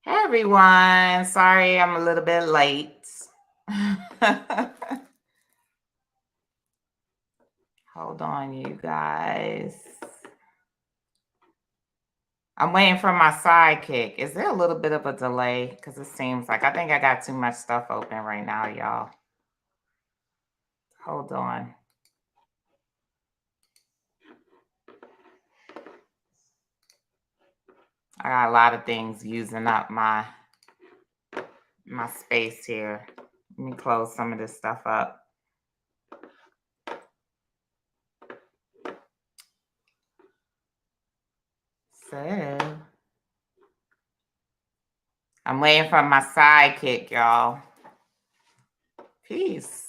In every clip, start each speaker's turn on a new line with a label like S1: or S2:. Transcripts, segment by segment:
S1: Hey everyone, sorry I'm a little bit late. Hold on, you guys. I'm waiting for my sidekick. Is there a little bit of a delay? Because it seems like I think I got too much stuff open right now, y'all. Hold on. I got a lot of things using up my space here. Let me close some of this stuff up. So I'm waiting for my sidekick, y'all. Peace.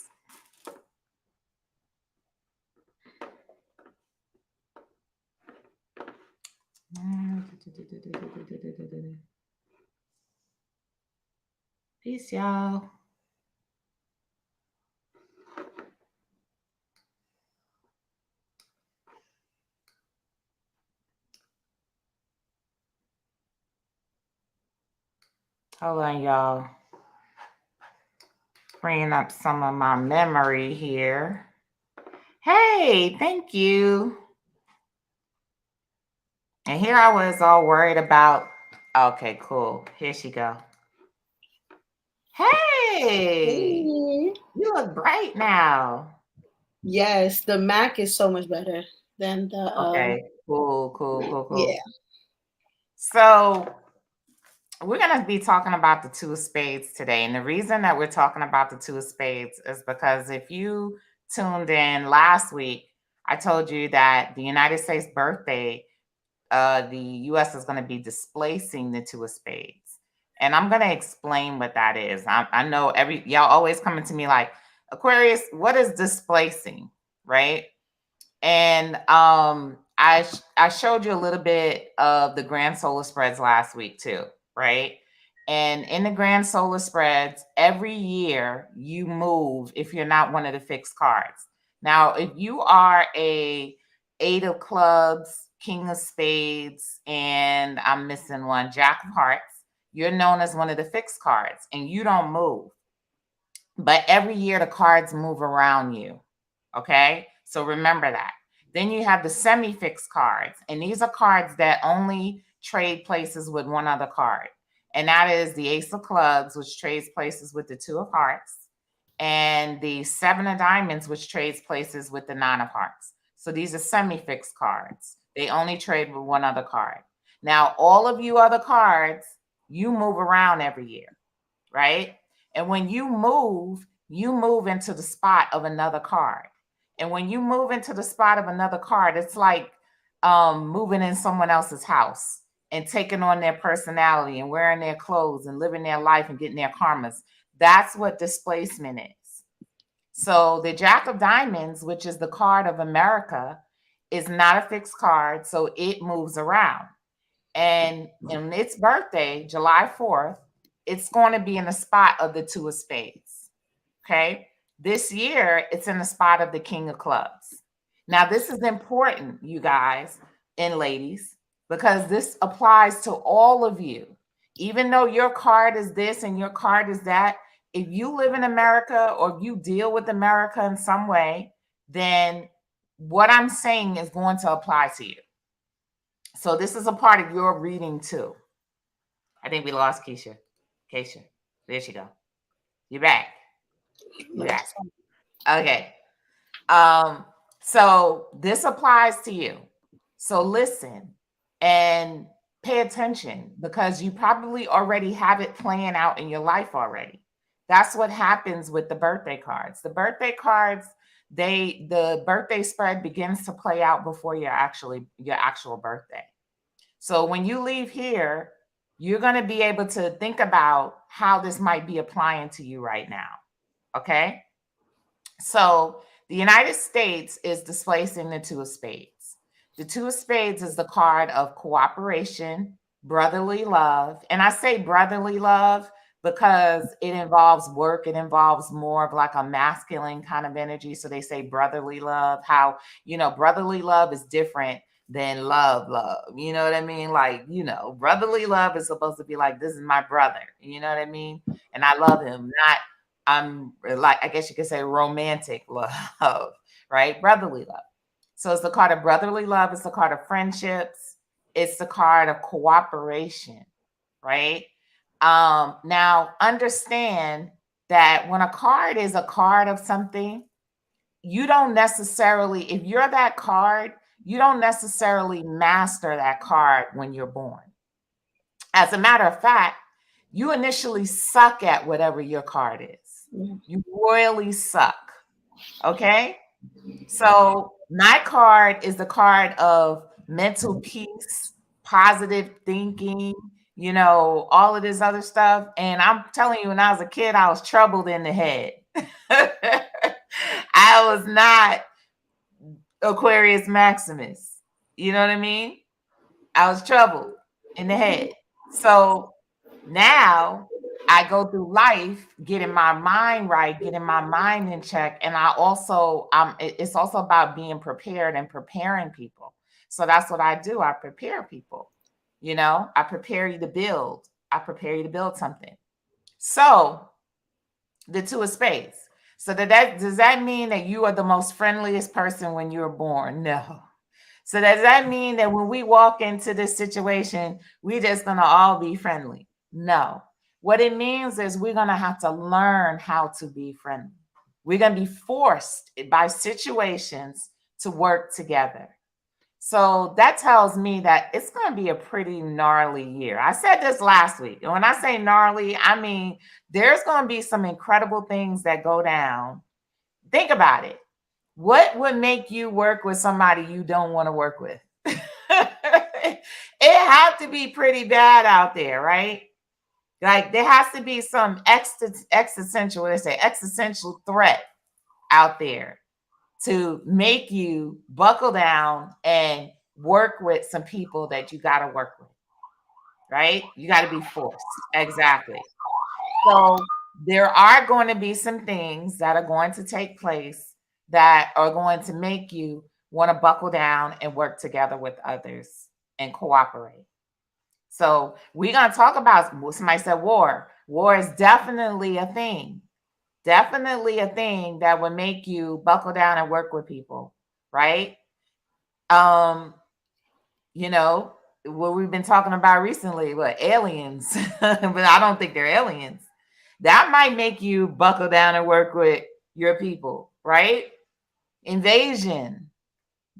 S1: Peace, y'all. Hold on, y'all. Bringing up some of my memory here. Hey, thank you. And here I was all worried about. Okay, cool. Here she go. Hey, you look bright now.
S2: Yes, the Mac is so much better than the.
S1: Okay, cool.
S2: Yeah.
S1: So we're going to be talking about the two of spades today. And the reason that we're talking about the two of spades is because if you tuned in last week, I told you that the United States birthday, the U.S. is going to be displacing the two of spades. And I'm going to explain what that is. I know y'all always coming to me like, Aquarius, what is displacing, right? And I showed you a little bit of the grand solar spreads last week too, right? And in the grand solar spreads, every year you move if you're not one of the fixed cards. Now, if you are a eight of clubs, king of spades, and I'm missing one, jack of hearts, you're known as one of the fixed cards and you don't move. But every year the cards move around you. Okay. So remember that. Then you have the semi-fixed cards, and these are cards that only trade places with one other card. And that is the ace of clubs, which trades places with the two of hearts, and the seven of diamonds, which trades places with the nine of hearts. So these are semi-fixed cards. They only trade with one other card. Now, all of you other cards, you move around every year, right? And when you move into the spot of another card. And when you move into the spot of another card, it's like moving in someone else's house and taking on their personality and wearing their clothes and living their life and getting their karmas. That's what displacement is. So the Jack of Diamonds, which is the card of America, is not a fixed card. So it moves around. And in its birthday, July 4th, it's going to be in the spot of the two of spades. Okay. This year, it's in the spot of the king of clubs. Now, this is important, you guys and ladies, because this applies to all of you. Even though your card is this and your card is that, if you live in America or if you deal with America in some way, then what I'm saying is going to apply to you. So this is a part of your reading too. I think we lost Keisha. Keisha, there she go. You're back. You're back. Okay. So this applies to you. So listen and pay attention because you probably already have it playing out in your life already. That's what happens with the birthday cards. The birthday cards, the birthday spread begins to play out before your actual birthday. So when you leave here, you're going to be able to think about how this might be applying to you right now. Okay. So the United States is displacing the two of spades. The two of spades is the card of cooperation, brotherly love. And I say brotherly love because it involves work. It involves more of like a masculine kind of energy. So they say brotherly love, how, brotherly love is different than love. You know what I mean? Like, brotherly love is supposed to be like, this is my brother. You know what I mean? And I love him, not I'm like, I guess you could say romantic love, right? Brotherly love. So it's the card of brotherly love, it's the card of friendships, it's the card of cooperation, right? Now understand that when a card is a card of something, you don't necessarily, if you're that card, you don't necessarily master that card when you're born. As a matter of fact, you initially suck at whatever your card is.
S2: Mhm.
S1: You royally suck. Okay. So my card is the card of mental peace, positive thinking, all of this other stuff. And I'm telling you, when I was a kid, I was troubled in the head. I was not Aquarius Maximus. You know what I mean? I was troubled in the head. So now I go through life getting my mind right, getting my mind in check. And I also, it's also about being prepared and preparing people. So that's what I do. I prepare people. I prepare you to build. I prepare you to build something. So the two of spades. So does that mean that you are the most friendliest person when you were born? No. So does that mean that when we walk into this situation, we're just gonna all be friendly? No. What it means is we're gonna have to learn how to be friendly. We're gonna be forced by situations to work together. So that tells me that it's going to be a pretty gnarly year. I said this last week. And when I say gnarly, I mean there's going to be some incredible things that go down. Think about it. What would make you work with somebody you don't want to work with? It has to be pretty bad out there, right? Like there has to be some existential, what they say, existential threat out there to make you buckle down and work with some people that you got to work with, right? You got to be forced. Exactly. So there are going to be some things that are going to take place that are going to make you want to buckle down and work together with others and cooperate. So we're going to talk about, somebody said war. War is definitely a thing. Definitely a thing that would make you buckle down and work with people, right? Um, you know, what we've been talking about recently, what aliens, but I don't think they're aliens. That might make you buckle down and work with your people, right? Invasion,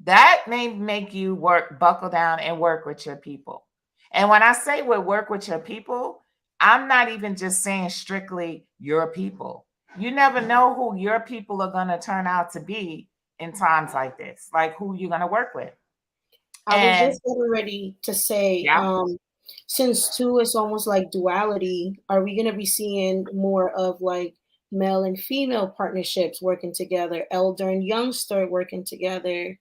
S1: that may make you buckle down and work with your people. And when I say work with your people, I'm not even just saying strictly your people. You never know who your people are going to turn out to be in times like this, like who you're going to work with.
S2: I was
S1: And
S2: just getting ready to say,
S1: yeah,
S2: since two is almost like duality, are we gonna be seeing more of like male and female partnerships working together, elder and youngster working together,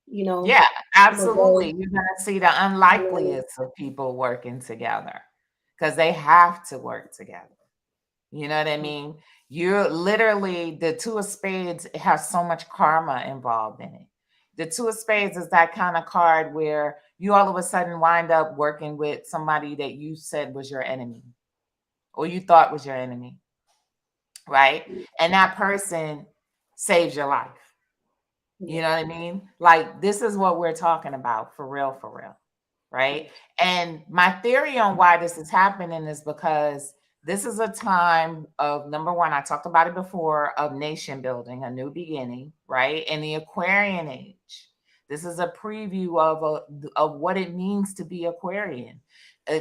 S2: you know,
S1: yeah,
S2: in a way?
S1: absolutely. You're going to see the unlikeliest of people working together because they have to work together. You know what I mean? You're literally, the two of spades has so much karma involved in it. The two of spades is that kind of card where you all of a sudden wind up working with somebody that you said was your enemy or you thought was your enemy, right? And that person saves your life. You
S2: Yeah.
S1: know what I mean? Like, this is what we're talking about for real, right? And my theory on why this is happening is because this is a time of, number one, I talked about it before, of nation building, a new beginning, right? In the Aquarian age. This is a preview of what it means to be Aquarian.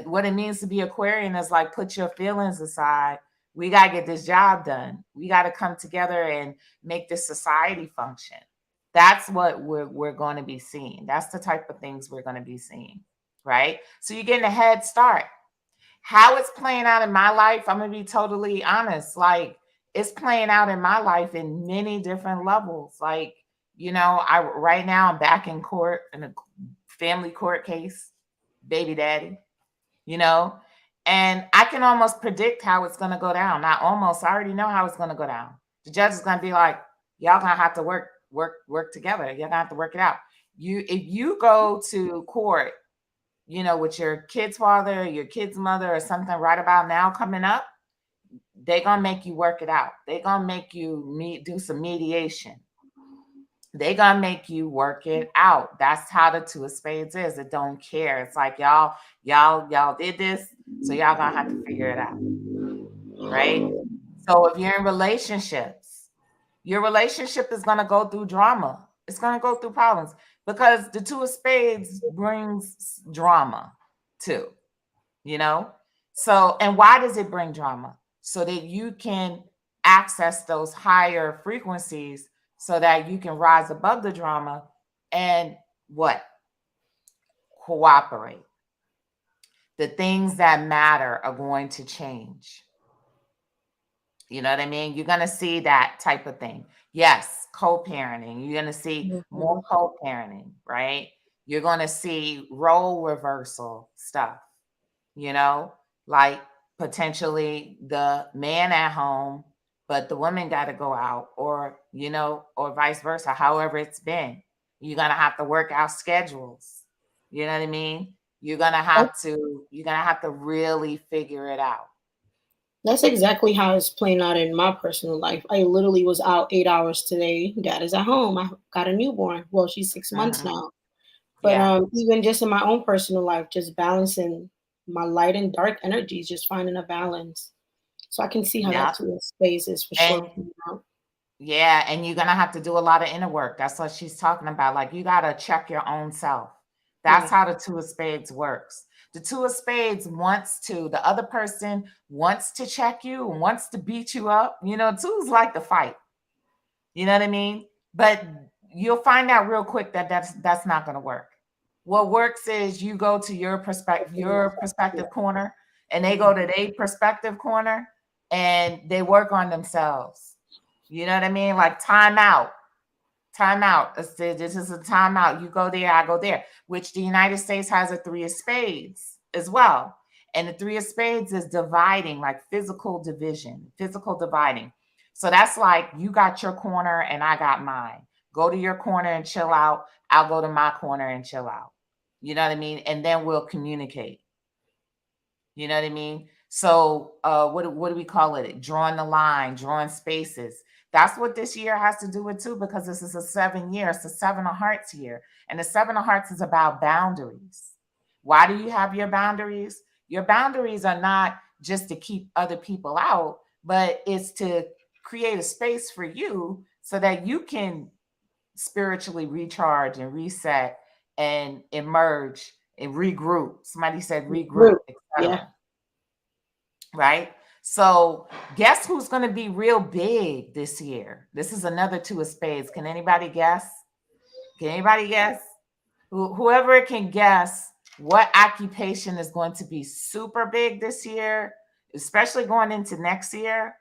S1: What it means to be Aquarian is like, put your feelings aside. We got to get this job done. We got to come together and make this society function. That's what we're going to be seeing. That's the type of things we're going to be seeing, right? So you're getting a head start. How it's playing out in my life, I'm going to be totally honest. Like, it's playing out in my life in many different levels. Like, I right now I'm back in court in a family court case, baby daddy, you know, and I can almost predict how it's going to go down. Not almost, I already know how it's going to go down. The judge is going to be like, y'all going to have to work together. You're going to have to work it out. if you go to court, with your kid's father, your kid's mother, or something right about now coming up, they're gonna make you work it out. They're gonna make you do some mediation. They gonna make you work it out. That's how the two of spades is. It don't care. It's like y'all did this, so y'all gonna have to figure it out, right? So if you're in relationships, your relationship is gonna go through drama. It's gonna go through problems because the two of spades brings drama too, you know? So, and why does it bring drama? So that you can access those higher frequencies so that you can rise above the drama and what? Cooperate. The things that matter are going to change. You know what I mean? You're going to see that type of thing. Yes, co-parenting. You're going to see more
S2: Mhm.
S1: co-parenting, right? You're going to see role reversal stuff, you know, like potentially the man at home, but the woman got to go out, or, or vice versa, however it's been. You're going to have to work out schedules. You know what I mean? You're going to have to really figure it out.
S2: That's exactly how it's playing out in my personal life. I literally was out 8 hours today. Dad is at home. I got a newborn. Well, she's 6 months
S1: Mhm.
S2: now. But
S1: Yeah.
S2: even just in my own personal life, just balancing my light and dark energies, just finding a balance. So I can see how that
S1: Yeah.
S2: two of spades is for sure
S1: And
S2: playing out.
S1: yeah, and you're gonna have to do a lot of inner work. That's what she's talking about. Like you gotta check your own self. That's
S2: Yeah.
S1: how the two of spades works. The two of spades the other person wants to check you, wants to beat you up. Twos like to fight. You know what I mean? But you'll find out real quick that that's not gonna work. What works is you go to your
S2: Yeah.
S1: perspective corner, and they go
S2: Mhm.
S1: to their perspective corner, and they work on themselves. You know what I mean? Like time out. Time out. This is a timeout. You go there, I go there, which the United States has a three of spades as well. And the three of spades is dividing, like physical division, physical dividing. So that's like you got your corner and I got mine. Go to your corner and chill out. I'll go to my corner and chill out. You know what I mean? And then we'll communicate. You know what I mean? So what do we call it? Drawing the line, drawing spaces. That's what this year has to do with too, because this is a 7 year, it's a 7 of hearts year. And the 7 of hearts is about boundaries. Why do you have your boundaries? Your boundaries are not just to keep other people out, but it's to create a space for you so that you can spiritually recharge and reset and emerge and regroup. Somebody said regroup,
S2: Group. Yeah.
S1: etc. Right? So, guess who's going to be real big this year? This is another two of spades. Can anybody guess? Can anybody guess? Whoever can guess what occupation is going to be super big this year, especially going into next year,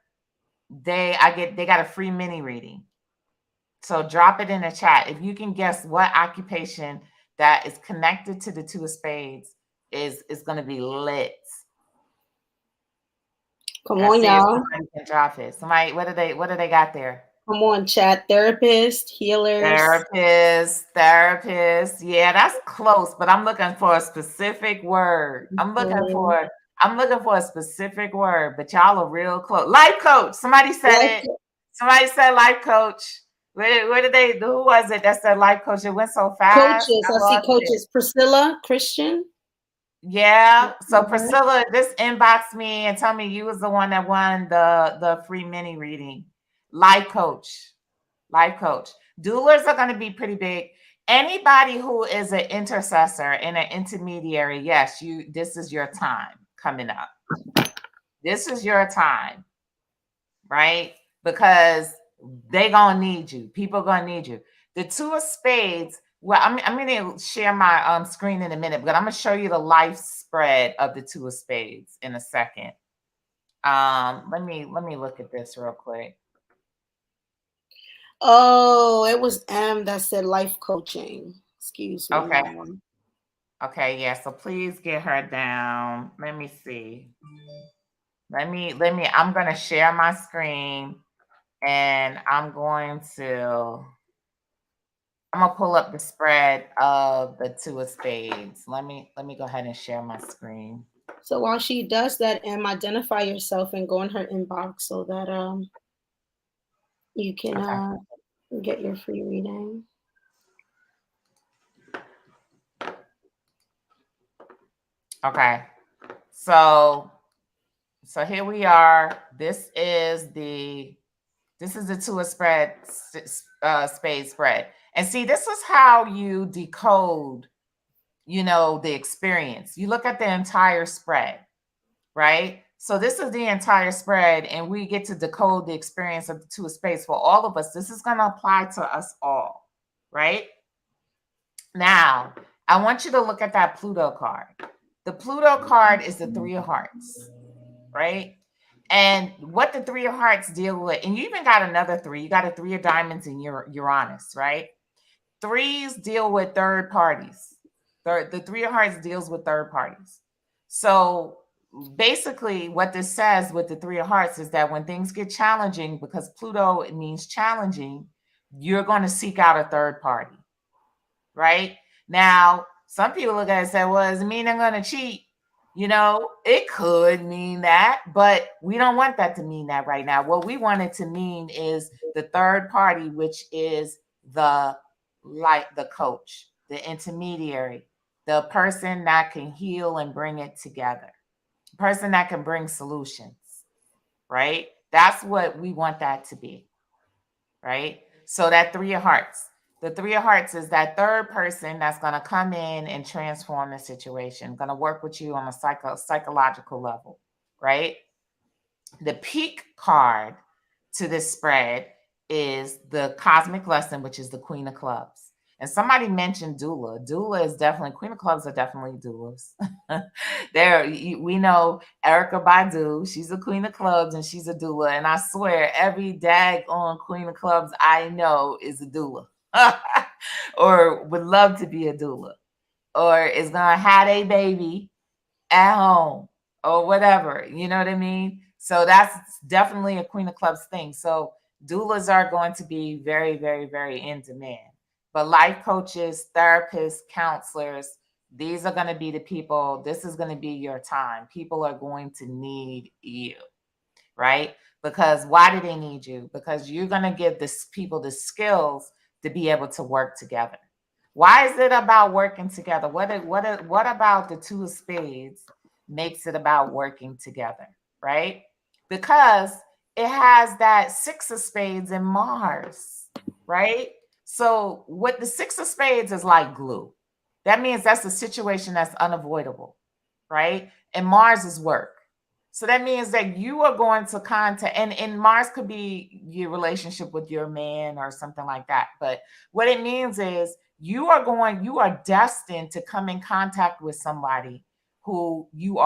S1: they got a free mini reading. So drop it in the chat if you can guess what occupation that is connected to the two of spades is going to be lit.
S2: Come
S1: Let's
S2: on,
S1: see if
S2: y'all.
S1: somebody can drop it. Somebody, what do they got there?
S2: Come on, chat. Therapist, healers.
S1: Therapist. Yeah, that's close, but I'm looking for a specific word.
S2: Mhm.
S1: I'm looking for a specific word, but y'all are real close. Life coach. Somebody said
S2: Life
S1: it. Somebody said life coach. Where did they? Who was it that said life coach? It went so fast.
S2: coaches.
S1: I
S2: I see
S1: lost it.
S2: coaches. Priscilla, Christian.
S1: Yeah. So
S2: Mhm.
S1: Priscilla, just inbox me and tell me you was the one that won the free mini reading. Life coach. Life coach. Doulas are going to be pretty big. Anybody who is an intercessor and an intermediary, yes, this is your time coming up. This is your time, right? Because they gonna need you. People gonna need you. The two of spades. Well, I'm gonna share my screen in a minute, but I'm gonna show you the life spread of the two of spades in a second. Let me look at this real quick.
S2: Oh, it was M that said life coaching. Excuse me,
S1: Okay.
S2: y'all.
S1: Okay, yeah. So please get her down. Let me see. Let me. I'm gonna share my screen, and I'm going to I'm gonna pull up the spread of the two of spades. Let me go ahead and share my screen.
S2: So while she does that, identify yourself and go in her inbox so that you can
S1: Okay.
S2: get your free reading.
S1: Okay. So here we are. This is the two of spade spread. And see, this is how you decode, the experience. You look at the entire spread, right? So this is the entire spread, and we get to decode the experience of the two of spades for all of us. This is going to apply to us all, right? Now, I want you to look at that Pluto card. The Pluto card is the three of hearts, right? And what the three of hearts deal with, and you even got another three. You got a three of diamonds in your Uranus, right? Threes deal with third parties. The three of hearts deals with third parties. So basically, what this says with the three of hearts is that when things get challenging, because Pluto, it means challenging, you're going to seek out a third party, right? Now, some people look at it and say, well, does it mean I'm going to cheat? It could mean that, but we don't want that to mean that right now. What we want it to mean is the third party, which is the coach, the intermediary, the person that can heal and bring it together, the person that can bring solutions, right? That's what we want that to be, right? So that three of hearts. The three of hearts is that third person that's going to come in and transform the situation, going to work with you on a psychological level, right? The peak card to this spread is the cosmic lesson, which is the Queen of Clubs. And somebody mentioned doula. Doula is definitely, Queen of Clubs are definitely doulas. We know Erica Badu, she's a Queen of Clubs and she's a doula. And I swear every daggone Queen of Clubs I know is a doula. Or would love to be a doula. Or is gonna have a baby at home or whatever. You know what I mean? So that's definitely a Queen of Clubs thing. So doulas are going to be very, very, very in demand. But life coaches, therapists, counselors, these are going to be the people. This is going to be your time. People are going to need you, right? Because why do they need you? Because you're going to give this people the skills to be able to work together. Why is it about working together? What about the two of spades makes it about working together, right? Because it has that six of spades in Mars, right? So what the six of spades is like glue. That means that's a situation that's unavoidable, right? And Mars is work. So that means that you are going to contact, and Mars could be your relationship with your man or something like that. But what it means is you are destined to come in contact with somebody who you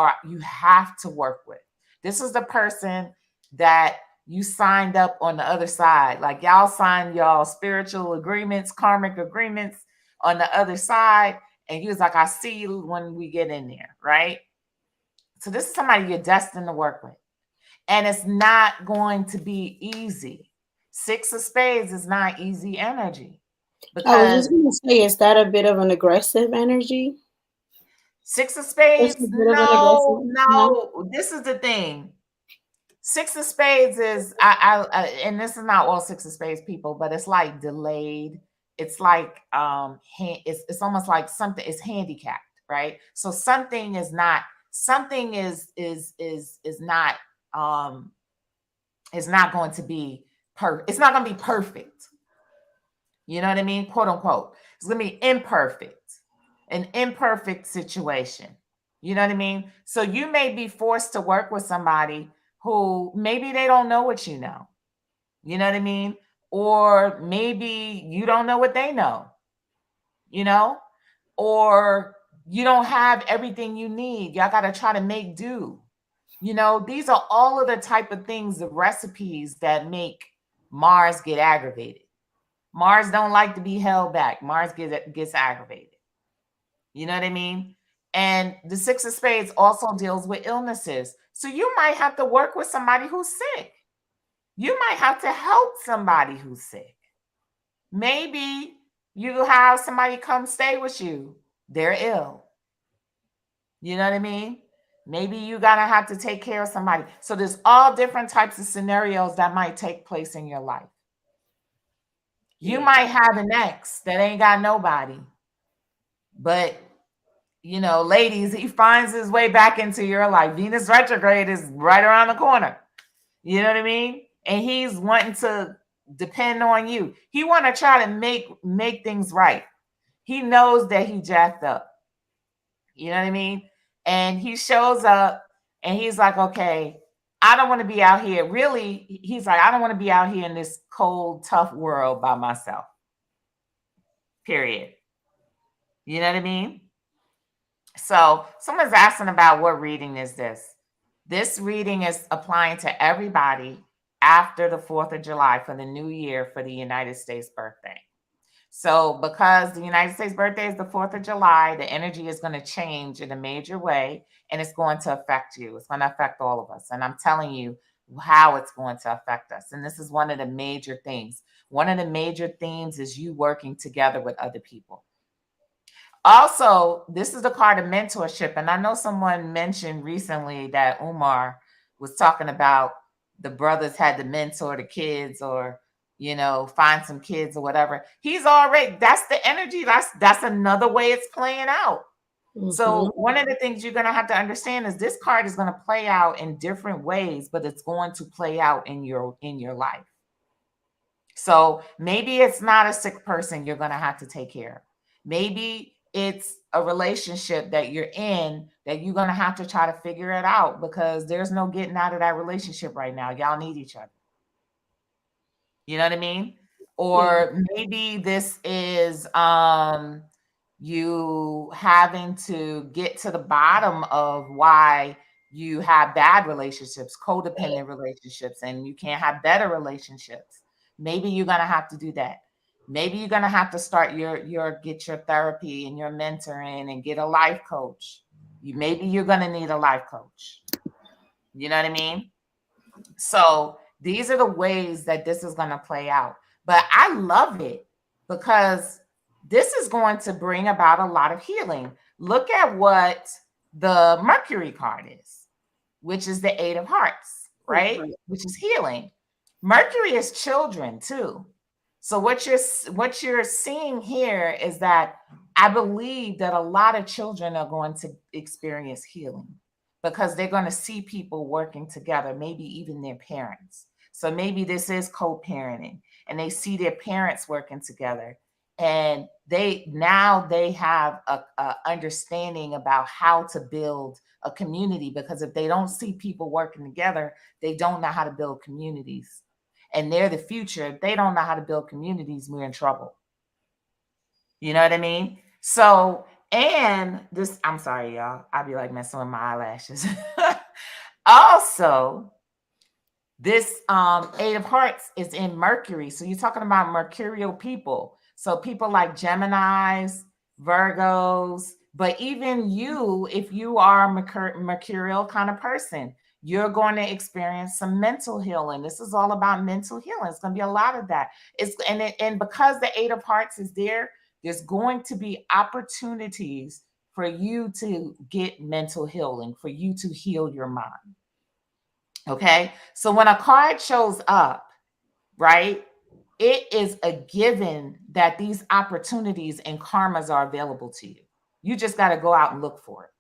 S1: have to work with. This is the person that you signed up on the other side. Like y'all signed y'all spiritual agreements, karmic agreements on the other side. And he was like, I see you when we get in there, right? So this is somebody you're destined to work with. And it's not going to be easy. Six of spades is not easy energy
S2: I was
S1: because
S2: just gonna say, is that a bit of an aggressive energy?
S1: six of
S2: Just a
S1: spades,
S2: bit of an aggressive, no?
S1: this is the thing. Six of spades is and this is not all six of spades people, but it's like delayed. It's like it's almost like something is handicapped, right? So something is not is not going to be it's not going to be perfect. You know what I mean? Quote unquote. It's going to be imperfect, an imperfect situation. You know what I mean? So you may be forced to work with somebody who maybe they don't know what you know. You know what I mean? Or maybe you don't know what they know, you know? Or you don't have everything you need. Y'all got to try to make do. These are all of the type of things, the recipes that make Mars get aggravated. Mars don't like to be held back. Mars gets aggravated. You know what I mean? And the six of spades also deals with illnesses. So you might have to work with somebody who's sick. You might have to help somebody who's sick. Maybe You have somebody come stay with you, they're ill. You know what I mean? Maybe you gotta have to take care of somebody. So there's all different types of scenarios that might take place in your life. You
S2: Yeah.
S1: might have an ex that ain't got nobody, but ladies, he finds his way back into your life. Venus retrograde is right around the corner. You know what I mean? And he's wanting to depend on you. He want to try to make things right. He knows that he jacked up. You know what I mean? And he shows up and he's like, okay, I don't want to be out here. Really, he's like, I don't want to be out here in this cold, tough world by myself. Period. You know what I mean? So someone's asking about what reading is this. This reading is applying to everybody after the 4th of July for the new year for the United States birthday. So because the United States birthday is the 4th of July, the energy is going to change in a major way and it's going to affect you. It's going to affect all of us. And I'm telling you how it's going to affect us. And this is one of the major things. One of the major themes is you working together with other people. Also, this is the card of mentorship. And I know someone mentioned recently that Umar was talking about the brothers had to mentor the kids or, find some kids or whatever. He's already, that's the energy. That's another way it's playing out.
S2: Mm-hmm.
S1: So one of the things you're going to have to understand is this card is going to play out in different ways, but it's going to play out in your life. So maybe it's not a sick person you're going to have to take care of. Maybe it's a relationship that you're in that you're going to have to try to figure it out because there's no getting out of that relationship right now. Y'all need each other. You know what I mean?
S2: Yeah.
S1: Or maybe this is you having to get to the bottom of why you have bad relationships, codependent relationships, and you can't have better relationships. Maybe you're gonna have to do that. Maybe you're gonna have to start your get your therapy and your mentoring and get a life coach. Maybe you're gonna need a life coach. You know what I mean? So these are the ways that this is going to play out. But I love it because this is going to bring about a lot of healing. Look at what the Mercury card is, which is the Eight of Hearts, right?
S2: Right.
S1: Which is healing. Mercury is children too. So what you're seeing here is that I believe that a lot of children are going to experience healing because they're going to see people working together, maybe even their parents. So maybe this is co-parenting and they see their parents working together and they have a understanding about how to build a community because if they don't see people working together, they don't know how to build communities. And they're the future. If they don't know how to build communities, we're in trouble. You know what I mean? So, and this, I'm sorry, y'all. I'll be like messing with my eyelashes. Also, this Eight of Hearts is in Mercury. So you're talking about mercurial people. So people like Geminis, Virgos, but even you, if you are a mercurial kind of person, you're going to experience some mental healing. This is all about mental healing. It's going to be a lot of that. And because the Eight of Hearts is there, there's going to be opportunities for you to get mental healing, for you to heal your mind. Okay. So when a card shows up, right, it is a given that these opportunities and karmas are available to you. You just got to go out and look for it.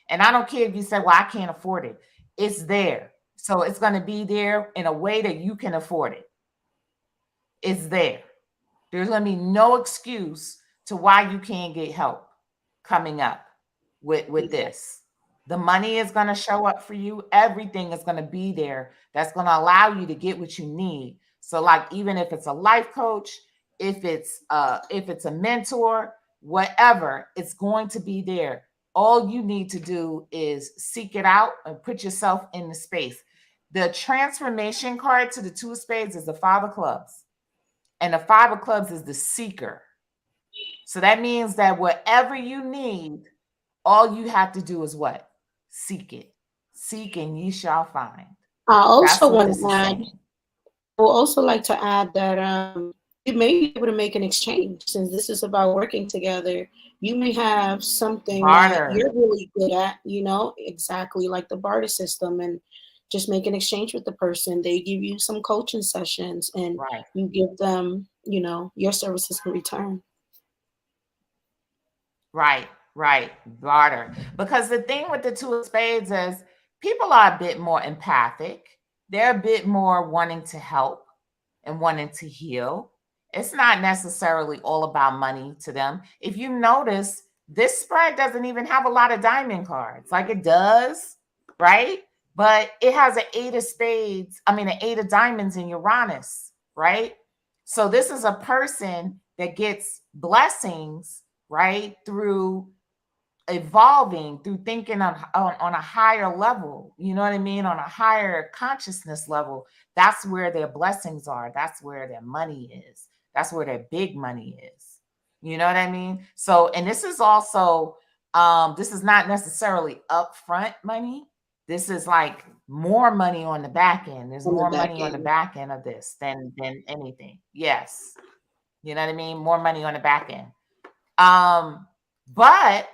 S1: And I don't care if you say, well, I can't afford it. It's there. So it's going to be there in a way that you can afford it. It's there. There's going to be no excuse to why you can't get help coming up with
S2: Yeah.
S1: this. The money is going to show up for you. Everything is going to be there that's going to allow you to get what you need. So like even if it's a life coach, if it's a mentor, whatever, it's going to be there. All you need to do is seek it out and put yourself in the space. The transformation card to the Two of Spades is the Five of Clubs. And the Five of Clubs is the seeker. So that means that whatever you need, all you have to do is what? Seek it. Seek and ye shall find.
S2: I
S1: That's
S2: also
S1: what
S2: want
S1: this
S2: to
S1: is
S2: add,
S1: saying.
S2: I would also like to add that you may be able to make an exchange. Since this is about working together, you may have something that
S1: Barter.
S2: you're really good at, exactly like the barter system, and just make an exchange with the person. They give you some coaching sessions and
S1: Right.
S2: you give them, your services in return.
S1: Right, right, barter. Because the thing with the two of spades is people are a bit more empathic. They're a bit more wanting to help and wanting to heal. It's not necessarily all about money to them. If you notice, this spread doesn't even have a lot of diamond cards. Like it does, right? But it has an eight of spades, I mean, an eight of diamonds in Uranus, right? So this is a person that gets blessings, right, through evolving, through thinking on a higher level, you know what I mean, on a higher consciousness level. That's where their blessings are. That's where their money is. That's where their big money is. You know what I mean? So, and this is also this is not necessarily upfront money. This is like more money on the back end. There's
S2: On the
S1: more
S2: back
S1: money on the
S2: end.
S1: back end of this than anything. Yes. You know what I mean? More money on the back end. But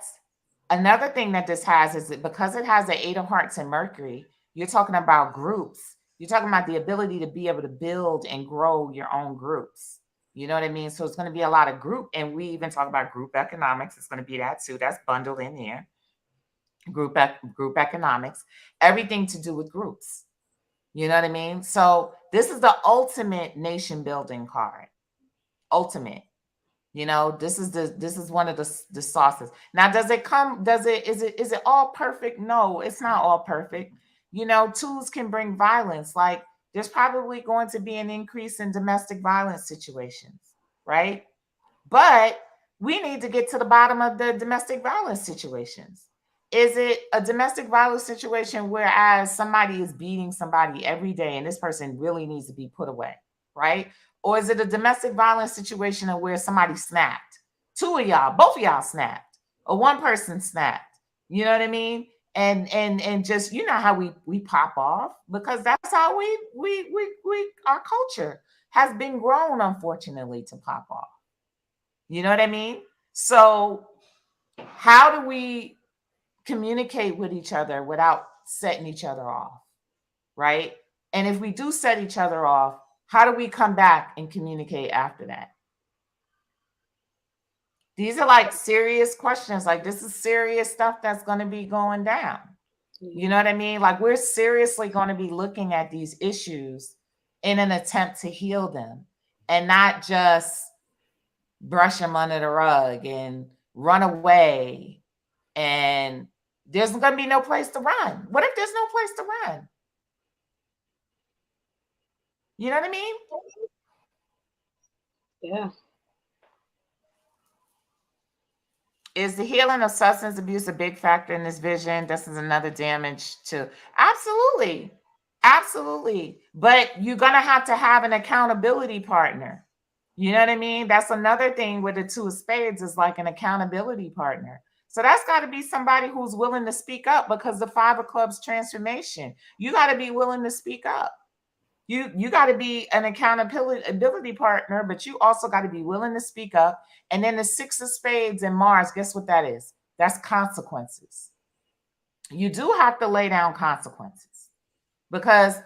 S1: another thing that this has is that because it has the eight of hearts and Mercury, you're talking about groups. You're talking about the ability to be able to build and grow your own groups. You know what I mean? So it's going to be a lot of group, and we even talk about group economics. It's going to be that too. That's bundled in there. Group economics, everything to do with groups. You know what I mean? So this is the ultimate nation building card. Ultimate. You know, this is one of the sauces. Now, is it all perfect? No, it's not all perfect. You know, tools can bring violence. Like there's probably going to be an increase in domestic violence situations, right? But we need to get to the bottom of the domestic violence situations. Is it a domestic violence situation whereas somebody is beating somebody every day and this person really needs to be put away, right? Or is it a domestic violence situation where somebody snapped? Two of y'all, both of y'all snapped, or one person snapped. You know what I mean? And just you know how we pop off because that's how we our culture has been grown, unfortunately, to pop off. You know what I mean? So, how do we communicate with each other without setting each other off? Right. And if we do set each other off, how do we come back and communicate after that? These are like serious questions. Like, this is serious stuff that's going to be going down. You
S2: Yeah.
S1: know what I mean? Like, we're seriously going to be looking at these issues in an attempt to heal them and not just brush them under the rug and run away. And there's going to be no place to run. What if there's no place to run? You know what I mean?
S2: Yeah.
S1: Is the healing of substance abuse a big factor in this vision? This is another damage to absolutely. Absolutely. But you're gonna have to have an accountability partner. You know what I mean? That's another thing with the two of spades is like an accountability partner. So that's got to be somebody who's willing to speak up because the five of clubs transformation. You got to be willing to speak up. You got to be an accountability partner, but you also got to be willing to speak up. And then the six of spades and Mars, guess what that is? That's consequences. You do have to lay down consequences because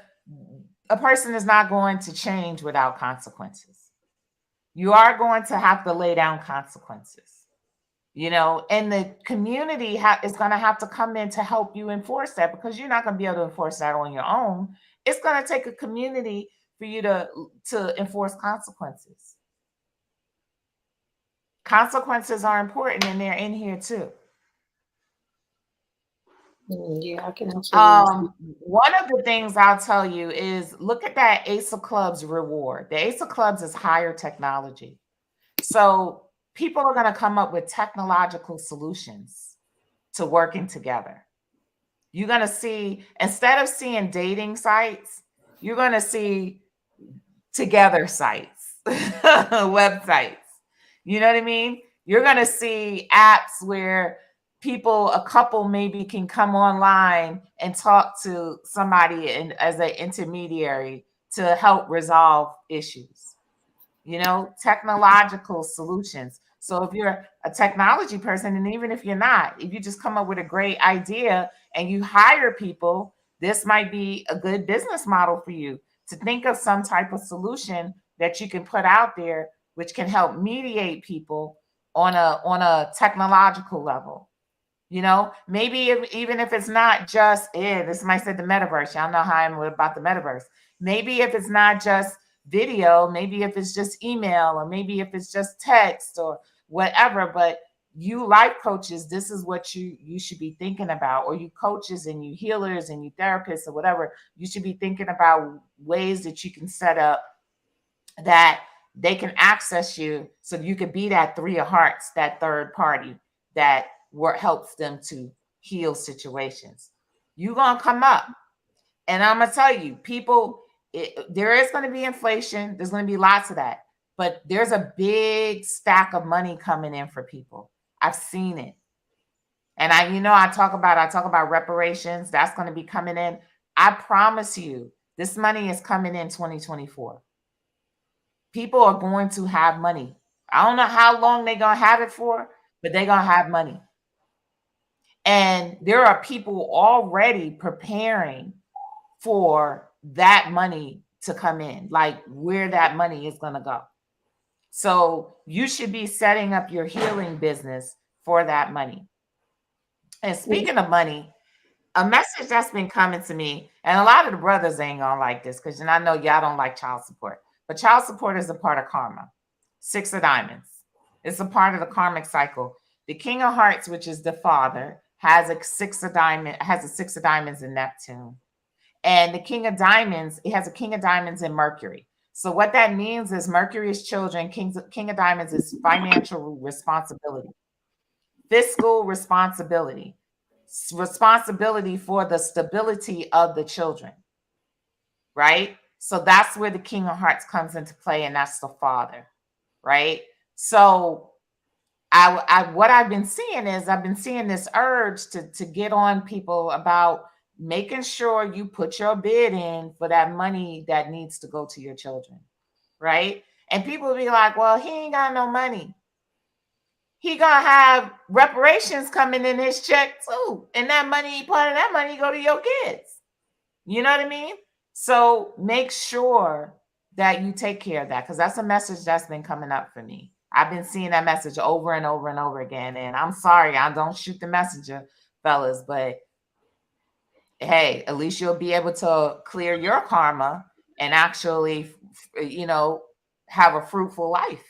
S1: a person is not going to change without consequences. You are going to have to lay down consequences, you know, and the community is going to have to come in to help you enforce that because you're not going to be able to enforce that on your own. It's going to take a community for you to enforce consequences. Consequences are important and they're in here too.
S2: Yeah, I can absolutely see.
S1: One of the things I'll tell you is look at that Ace of Clubs reward. The Ace of Clubs is higher technology. So people are going to come up with technological solutions to working together. You're going to see, instead of seeing dating sites, you're going to see together sites, websites. You know what I mean? You're going to see apps where a couple maybe can come online and talk to somebody as an intermediary to help resolve issues. technological solutions. So if you're a technology person, and even if you're not, if you just come up with a great idea and you hire people, this might be a good business model for you to think of some type of solution that you can put out there, which can help mediate people on a technological level. Maybe even if it's not just this might say the metaverse. Y'all know how I'm about the metaverse. Maybe if it's not just video, maybe if it's just email, or maybe if it's just text or whatever. But you life coaches, this is what you should be thinking about, or you coaches and you healers and you therapists or whatever, you should be thinking about ways that you can set up that they can access you, so you could be that three of hearts, that third party that helps them to heal situations. You're going to come up. And I'm going to tell you, people, there is going to be inflation. There's going to be lots of that. But there's a big stack of money coming in for people. I've seen it. And I talk about reparations. That's going to be coming in. I promise you, this money is coming in 2024. People are going to have money. I don't know how long they're going to have it for, but they're going to have money. And there are people already preparing for that money to come in, like where that money is going to go. So you should be setting up your healing business for that money. And speaking of money, a message that's been coming to me, and a lot of the brothers ain't gonna like this, because I know y'all don't like child support, but child support is a part of karma. Six of Diamonds. It's a part of the karmic cycle. The King of Hearts, which is the father, has a six of diamonds in Neptune. And the King of Diamonds, it has a King of Diamonds in Mercury. So what that means is Mercury is children, King of Diamonds is financial responsibility, fiscal responsibility, responsibility for the stability of the children, right? So that's where the King of Hearts comes into play, and that's the father, right? So what I've been seeing is I've been seeing this urge to get on people about making sure you put your bid in for that money that needs to go to your children, right? And people will be like, well, he ain't got no money. He gonna have reparations coming in his check too. And that money, part of that money go to your kids. You know what I mean? So make sure that you take care of that, because that's a message that's been coming up for me. I've been seeing that message over and over and over again. And I'm sorry, I don't shoot the messenger, fellas, but hey, at least you'll be able to clear your karma and actually, have a fruitful life.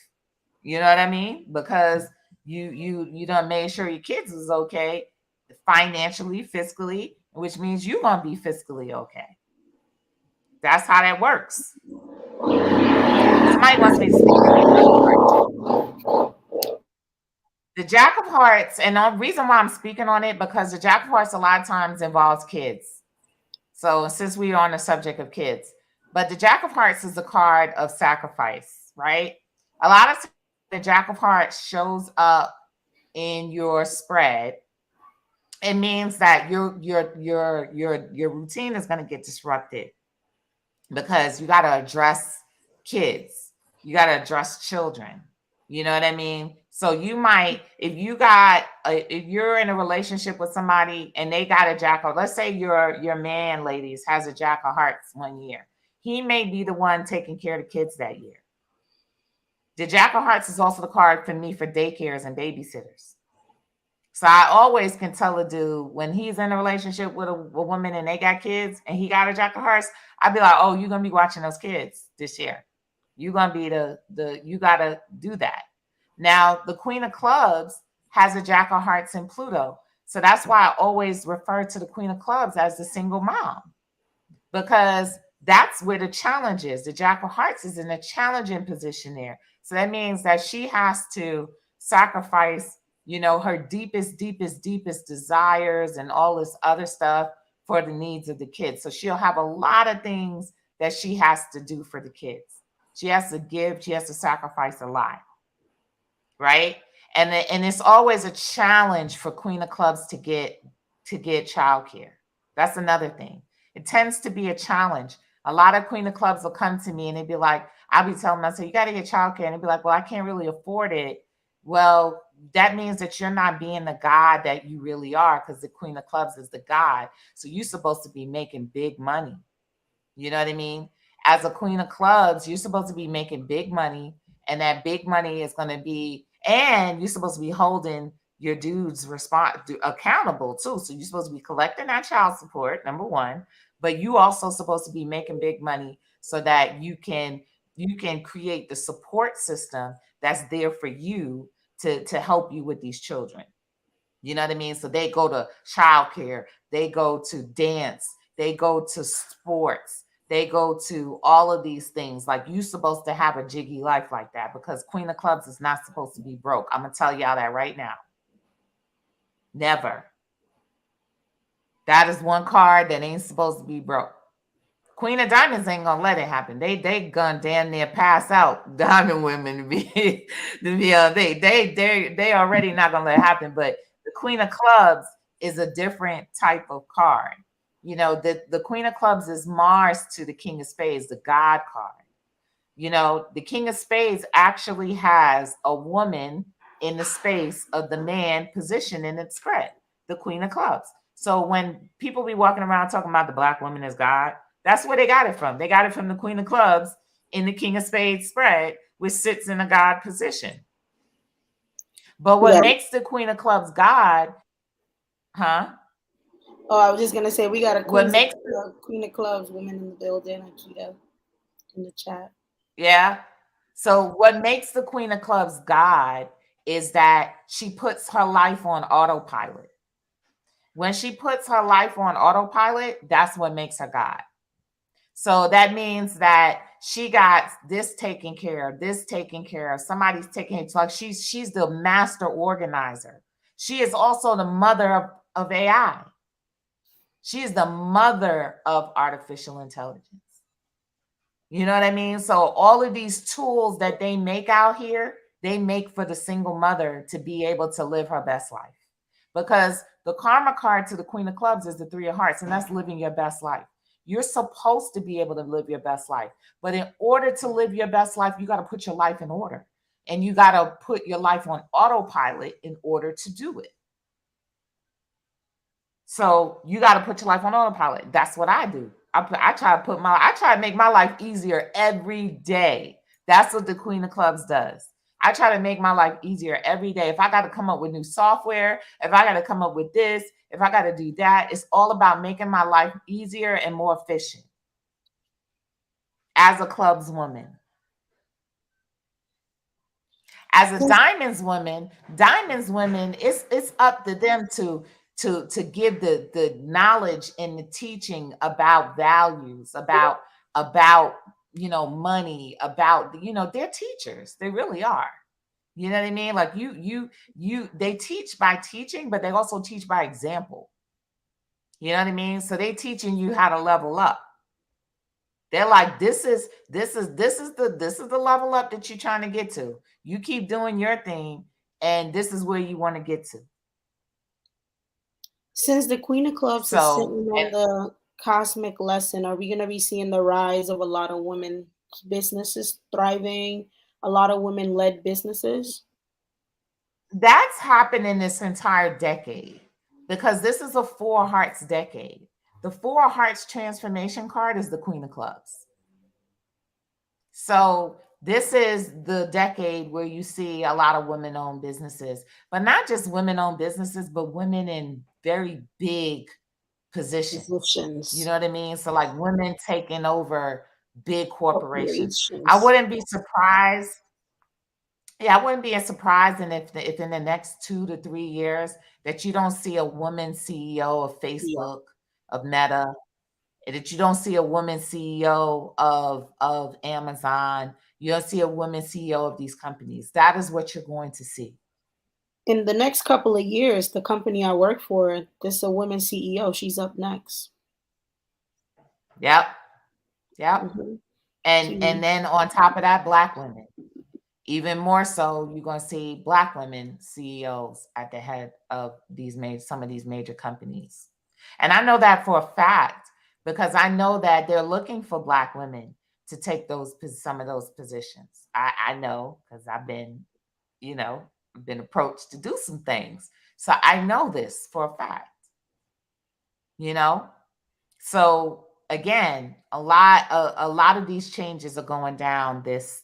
S1: You know what I mean? Because you done made sure your kids is okay financially, fiscally, which means you're gonna be fiscally okay. That's how that works. Somebody wants me to speak to the Jack of Hearts. The Jack of Hearts, and the reason why I'm speaking on it, because the Jack of Hearts a lot of times involves kids. So since we are on the subject of kids, but the Jack of Hearts is a card of sacrifice, right? A lot of times the Jack of Hearts shows up in your spread. It means that your routine is going to get disrupted, because you got to address kids, you got to address children. You know what I mean? So you might, if you're in a relationship with somebody and they got a Jack of, let's say your man, ladies, has a Jack of Hearts one year, he may be the one taking care of the kids that year. The Jack of Hearts is also the card for me for daycares and babysitters. So I always can tell a dude when he's in a relationship with a woman and they got kids and he got a Jack of Hearts, I'd be like, oh, you're gonna be watching those kids this year. You're gonna be you gotta do that. Now, the Queen of Clubs has a Jack of Hearts in Pluto. So that's why I always refer to the Queen of Clubs as the single mom, because that's where the challenge is. The Jack of Hearts is in a challenging position there. So that means that she has to sacrifice, her deepest desires and all this other stuff for the needs of the kids. So she'll have a lot of things that she has to do for the kids. She has to give, she has to sacrifice a lot, right? And it's always a challenge for Queen of Clubs to get childcare. That's another thing. It tends to be a challenge. A lot of Queen of Clubs will come to me and they'd be like, I'll be telling them, I say, you got to get childcare. And they'll be like, well, I can't really afford it. Well, that means that you're not being the God that you really are, because the Queen of Clubs is the God. So you're supposed to be making big money. You know what I mean? As a Queen of Clubs, you're supposed to be making big money, and that big money is going to be, and you're supposed to be holding your dudes accountable too. So you're supposed to be collecting that child support, number one, but you also supposed to be making big money so that you can create the support system that's there for you to help you with these children. You know what I mean? So they go to childcare, they go to dance, they go to sports, they go to all of these things. Like, you supposed to have a jiggy life like that, because Queen of Clubs is not supposed to be broke. I'm gonna tell y'all that right now. Never. That is one card that ain't supposed to be broke. Queen of Diamonds ain't gonna let it happen. They gonna damn near pass out. Diamond women to be they already not gonna let it happen. But the Queen of Clubs is a different type of card. You know, the Queen of Clubs is Mars to the King of Spades, the God card. You know, the King of Spades actually has a woman in the space of the man position in its spread, the Queen of Clubs. So when people be walking around talking about the black woman as God, that's where they got it from. They got it from the Queen of Clubs in the King of Spades spread, which sits in a God position. But what
S2: Yeah.
S1: makes the Queen of Clubs God, huh?
S2: Oh, I was just gonna say we got a
S1: What makes
S2: Queen of Clubs woman in the building, Akita, in the chat.
S1: Yeah. So what makes the Queen of Clubs God is that she puts her life on autopilot. When she puts her life on autopilot, that's what makes her God. So that means that she got this taken care of, this taken care of, somebody's taking it. Like, she's the master organizer. She is also the mother of AI. She is the mother of artificial intelligence. You know what I mean? So all of these tools that they make out here, they make for the single mother to be able to live her best life. Because the karma card to the Queen of Clubs is the Three of Hearts, and that's living your best life. You're supposed to be able to live your best life. But in order to live your best life, you got to put your life in order. And you got to put your life on autopilot in order to do it. So you got to put your life on autopilot. That's what I do. I try to make my life easier every day. That's what the Queen of Clubs does. I try to make my life easier every day. If I got to come up with new software, if I got to come up with this, if I got to do that, it's all about making my life easier and more efficient as a clubs woman. As a diamonds women, it's up to them to give the knowledge and the teaching about values, about money, about they're teachers. They really are. You know what I mean? Like, they teach by teaching, but they also teach by example. You know what I mean? So they teaching you how to level up. They're like, this is the level up that you're trying to get to. You keep doing your thing, and this is where you want to get to.
S2: Since the Queen of Clubs is
S1: So,
S2: sitting on the cosmic lesson, are we gonna be seeing the rise of a lot of women businesses thriving, a lot of women led businesses?
S1: that's happened in this entire decade, because this is a Four Hearts decade. The Four Hearts transformation card is the Queen of Clubs. So this is the decade where you see a lot of women-owned businesses, but not just women-owned businesses, but women in very big positions. You
S2: Positions,
S1: know what I mean? So, like, women taking over big corporations. I
S2: corporations.
S1: wouldn't be surprised. Yeah, I wouldn't be surprised, and if in the next 2 to 3 years that you don't see a woman CEO of
S2: Yeah.
S1: Facebook, of Meta, that you don't see a woman CEO of Amazon, you don't see a woman CEO of these companies. That is what you're going to see.
S2: In the next couple of years, the company I work for, this a woman CEO. She's up next.
S1: Yep, yep.
S2: Hmm.
S1: And then on top of that, black women. Even more so, you're going to see black women CEOs at the head of some of these major companies. And I know that for a fact, because I know that they're looking for black women to take some of those positions. I know because you know, been approached to do some things. So I know this for a fact, you know? So again, a lot of these changes are going down this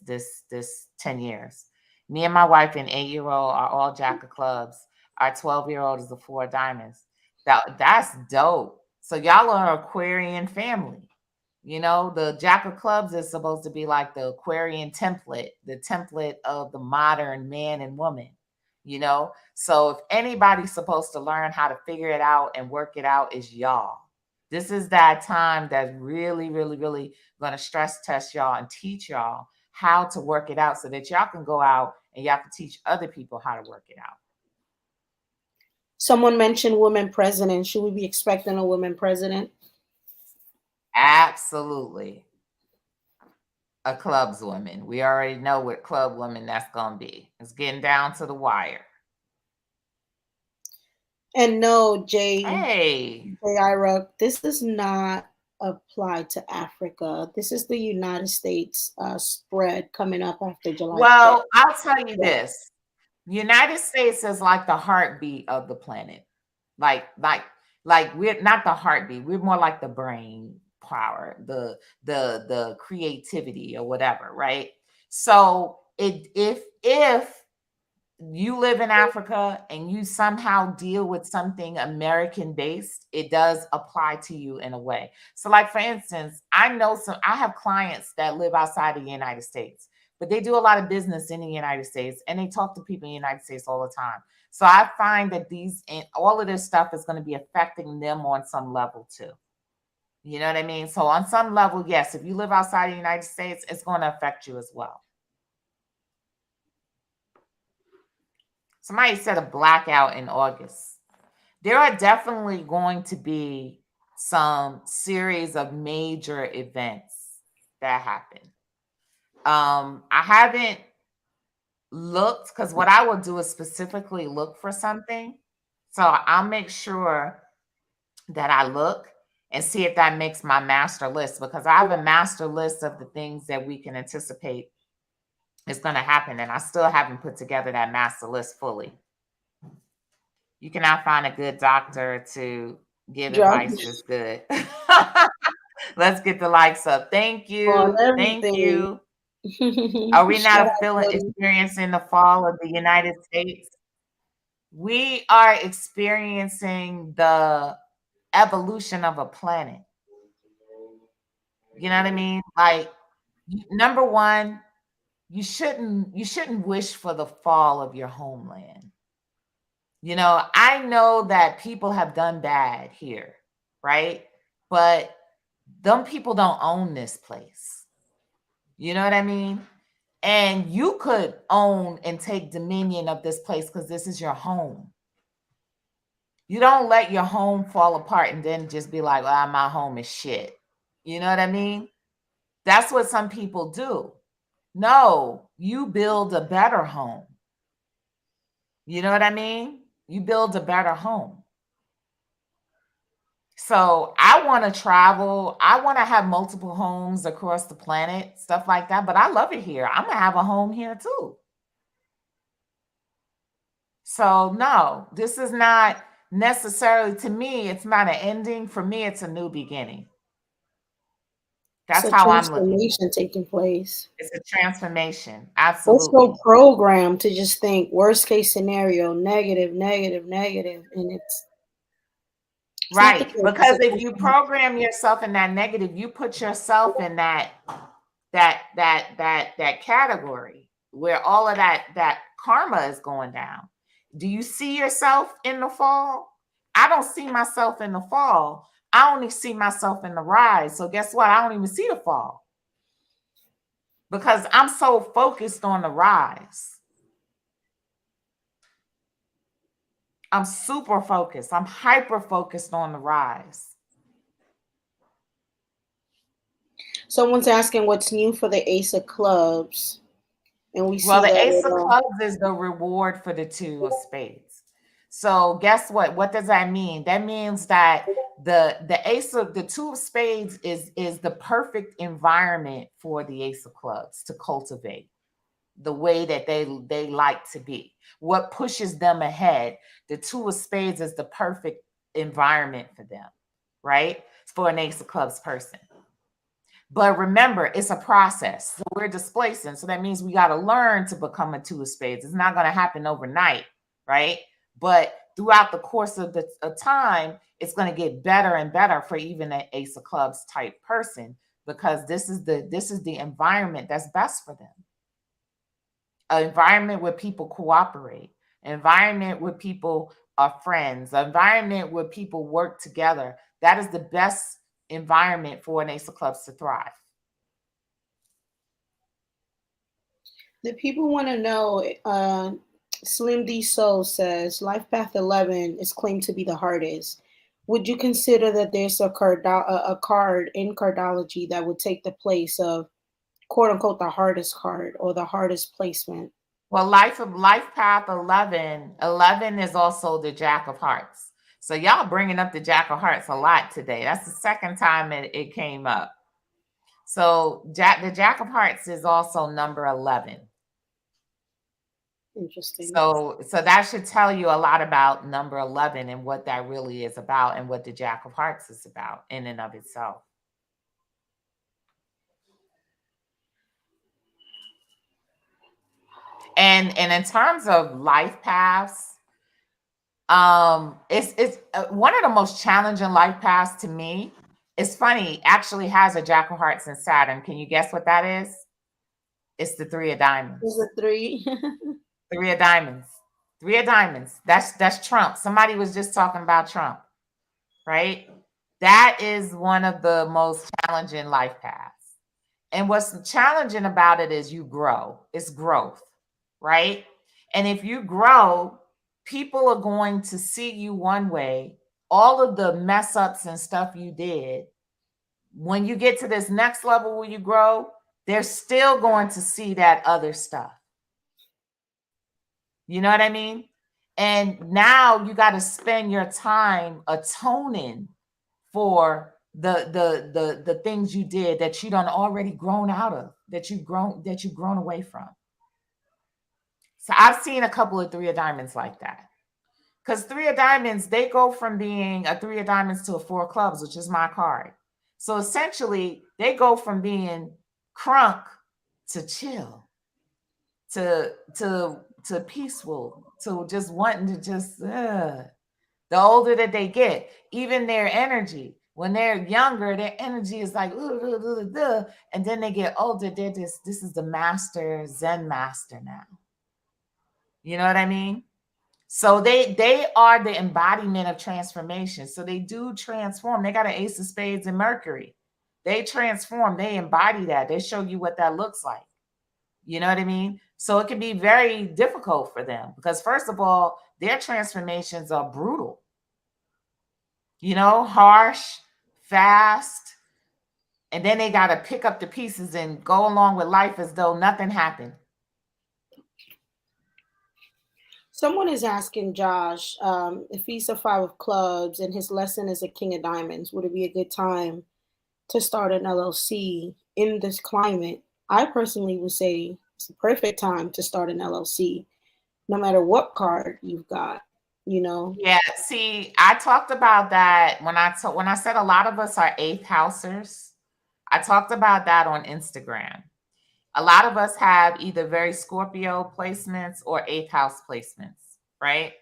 S1: 10 years. Me and my wife and 8-year-old are all jack of clubs. Our 12-year-old is the 4 of diamonds. That's dope. So y'all are an Aquarian family. You know, the jack of clubs is supposed to be like the Aquarian template, the template of the modern man and woman, you know? So if anybody's supposed to learn how to figure it out and work it out, is y'all. This is that time that's really, really, really going to stress test y'all and teach y'all how to work it out so that y'all can go out and y'all can teach other people how to work it out.
S2: Someone mentioned women president. Should we be expecting a woman president?
S1: Absolutely. A clubs woman. We already know what club woman that's going to be. It's getting down to the wire.
S2: And no,
S1: Hey.
S2: Ira, this does not apply to Africa. This is the United States spread coming up after July 5th.
S1: Well, I'll tell you
S2: Yeah.
S1: this. United States is like the heartbeat of the planet. Like we're not the heartbeat. We're more like the brain power, the creativity or whatever, right? So if you live in Africa and you somehow deal with something American based, it does apply to you in a way. So, like for instance, I have clients that live outside of the United States, but they do a lot of business in the United States and they talk to people in the United States all the time. So I find that these and all of this stuff is going to be affecting them on some level too. You know what I mean? So on some level, yes, if you live outside of the United States, it's going to affect you as well. Somebody said a blackout in August. There are definitely going to be some series of major events that happen. I haven't looked because what I will do is specifically look for something. So I'll make sure that I look and see if that makes my master list because I have a master list of the things that we can anticipate is going to happen. And I still haven't put together that master list fully. You cannot find a good doctor to give
S2: Drop
S1: advice that's good. Let's get the likes up. Thank
S2: on
S1: you. Thank
S2: everything.
S1: you. Are we
S2: Shout
S1: not
S2: out, buddy.
S1: experiencing the fall of the United States? We are experiencing the evolution of a planet. You know what I mean? Like number one, you shouldn't wish for the fall of your homeland. You know, I know that people have done bad here, right? But them people don't own this place. You know what I mean? And you could own and take dominion of this place because this is your home. You don't let your home fall apart and then just be like, "Ah, my home is shit." You know what I mean? That's what some people do. No, you build a better home. You know what I mean? You build a better home. So I want to travel. I want to have multiple homes across the planet, stuff like that. But I love it here. I'm going to have a home here too. So, no, this is not necessarily, to me, it's not an ending. For me, it's a new beginning.
S2: It's
S1: That's
S2: a
S1: how I'm looking at it.
S2: transformation taking place.
S1: It's a transformation.
S2: We're so
S1: Absolutely.
S2: programmed to just think worst case scenario, negative, negative, negative, and it's not the
S1: Right.
S2: case. It's
S1: Because
S2: a
S1: if you
S2: transformation.
S1: program yourself in that negative, you put yourself in that category where all of that karma is going down. Do you see yourself in the fall? I don't see myself in the fall. I only see myself in the rise. So guess what? I don't even see the fall because I'm so focused on the rise. I'm super focused. I'm hyper focused on the rise.
S2: Someone's asking what's new for the Ace of Clubs, and we
S1: Well,
S2: see
S1: the
S2: that
S1: Ace of Clubs is the reward for the Two of Spades. So guess what? What does that mean? That means that the ace of the two of spades is the perfect environment for the ace of clubs to cultivate the way that they like to be. What pushes them ahead? The two of spades is the perfect environment for them, right? For an ace of clubs person. But remember, it's a process. So we're displacing. So that means we got to learn to become a two of spades. It's not going to happen overnight, right? But throughout the course of the of time, it's going to get better and better for even an ace of clubs type person, because this is the environment that's best for them. An environment where people cooperate, an environment where people are friends, an environment where people work together. That is the best environment for an ace of clubs to thrive.
S2: The people want to know. Slim D Soul says Life Path 11 is claimed to be the hardest. Would you consider that there's a card in cardology that would take the place of quote unquote the hardest card or the hardest placement?
S1: Well, life path 11 is also the Jack of Hearts. So y'all bringing up the Jack of Hearts a lot today. That's the second time it came up. So the Jack of Hearts is also number 11.
S2: Interesting.
S1: So that should tell you a lot about number 11 and what that really is about and what the Jack of Hearts is about in and of itself. And in terms of life paths, it's one of the most challenging life paths to me. It's funny, actually has a Jack of Hearts and Saturn. Can you guess what that is? It's the Three of
S2: Is
S1: Diamonds.
S2: it three?
S1: Three of Diamonds. Three of Diamonds. That's Trump. Somebody was just talking about Trump, right? That is one of the most challenging life paths. And what's challenging about it is you grow. It's growth, right? And if you grow, people are going to see you one way. All of the mess ups and stuff you did, when you get to this next level where you grow, they're still going to see that other stuff. You know what I mean? And now you got to spend your time atoning for the things you did that you done already grown out of, that you've grown away from. So I've seen a couple of Three of Diamonds like that. Because Three of Diamonds, they go from being a Three of Diamonds to a Four of Clubs, which is my card. So essentially, they go from being crunk to chill, to peaceful, to just wanting to just the older that they get, even their energy. When they're younger, their energy is like, and then they get older, they're just, this is the master, Zen master now. You know what I mean? So they are the embodiment of transformation. So they do transform. They got an ace of spades and Mercury. They transform, they embody that. They show you what that looks like. You know what I mean? So it can be very difficult for them because, first of all, their transformations are brutal, harsh, fast. And then they got to pick up the pieces and go along with life as though nothing happened.
S2: Someone is asking Josh if he's a five of clubs and his lesson is a king of diamonds, would it be a good time to start an LLC in this climate? I personally would say it's a perfect time to start an LLC, no matter what card you've got,
S1: Yeah, see, I talked about that when I said a lot of us are eighth housers. I talked about that on Instagram. A lot of us have either very Scorpio placements or eighth house placements, right?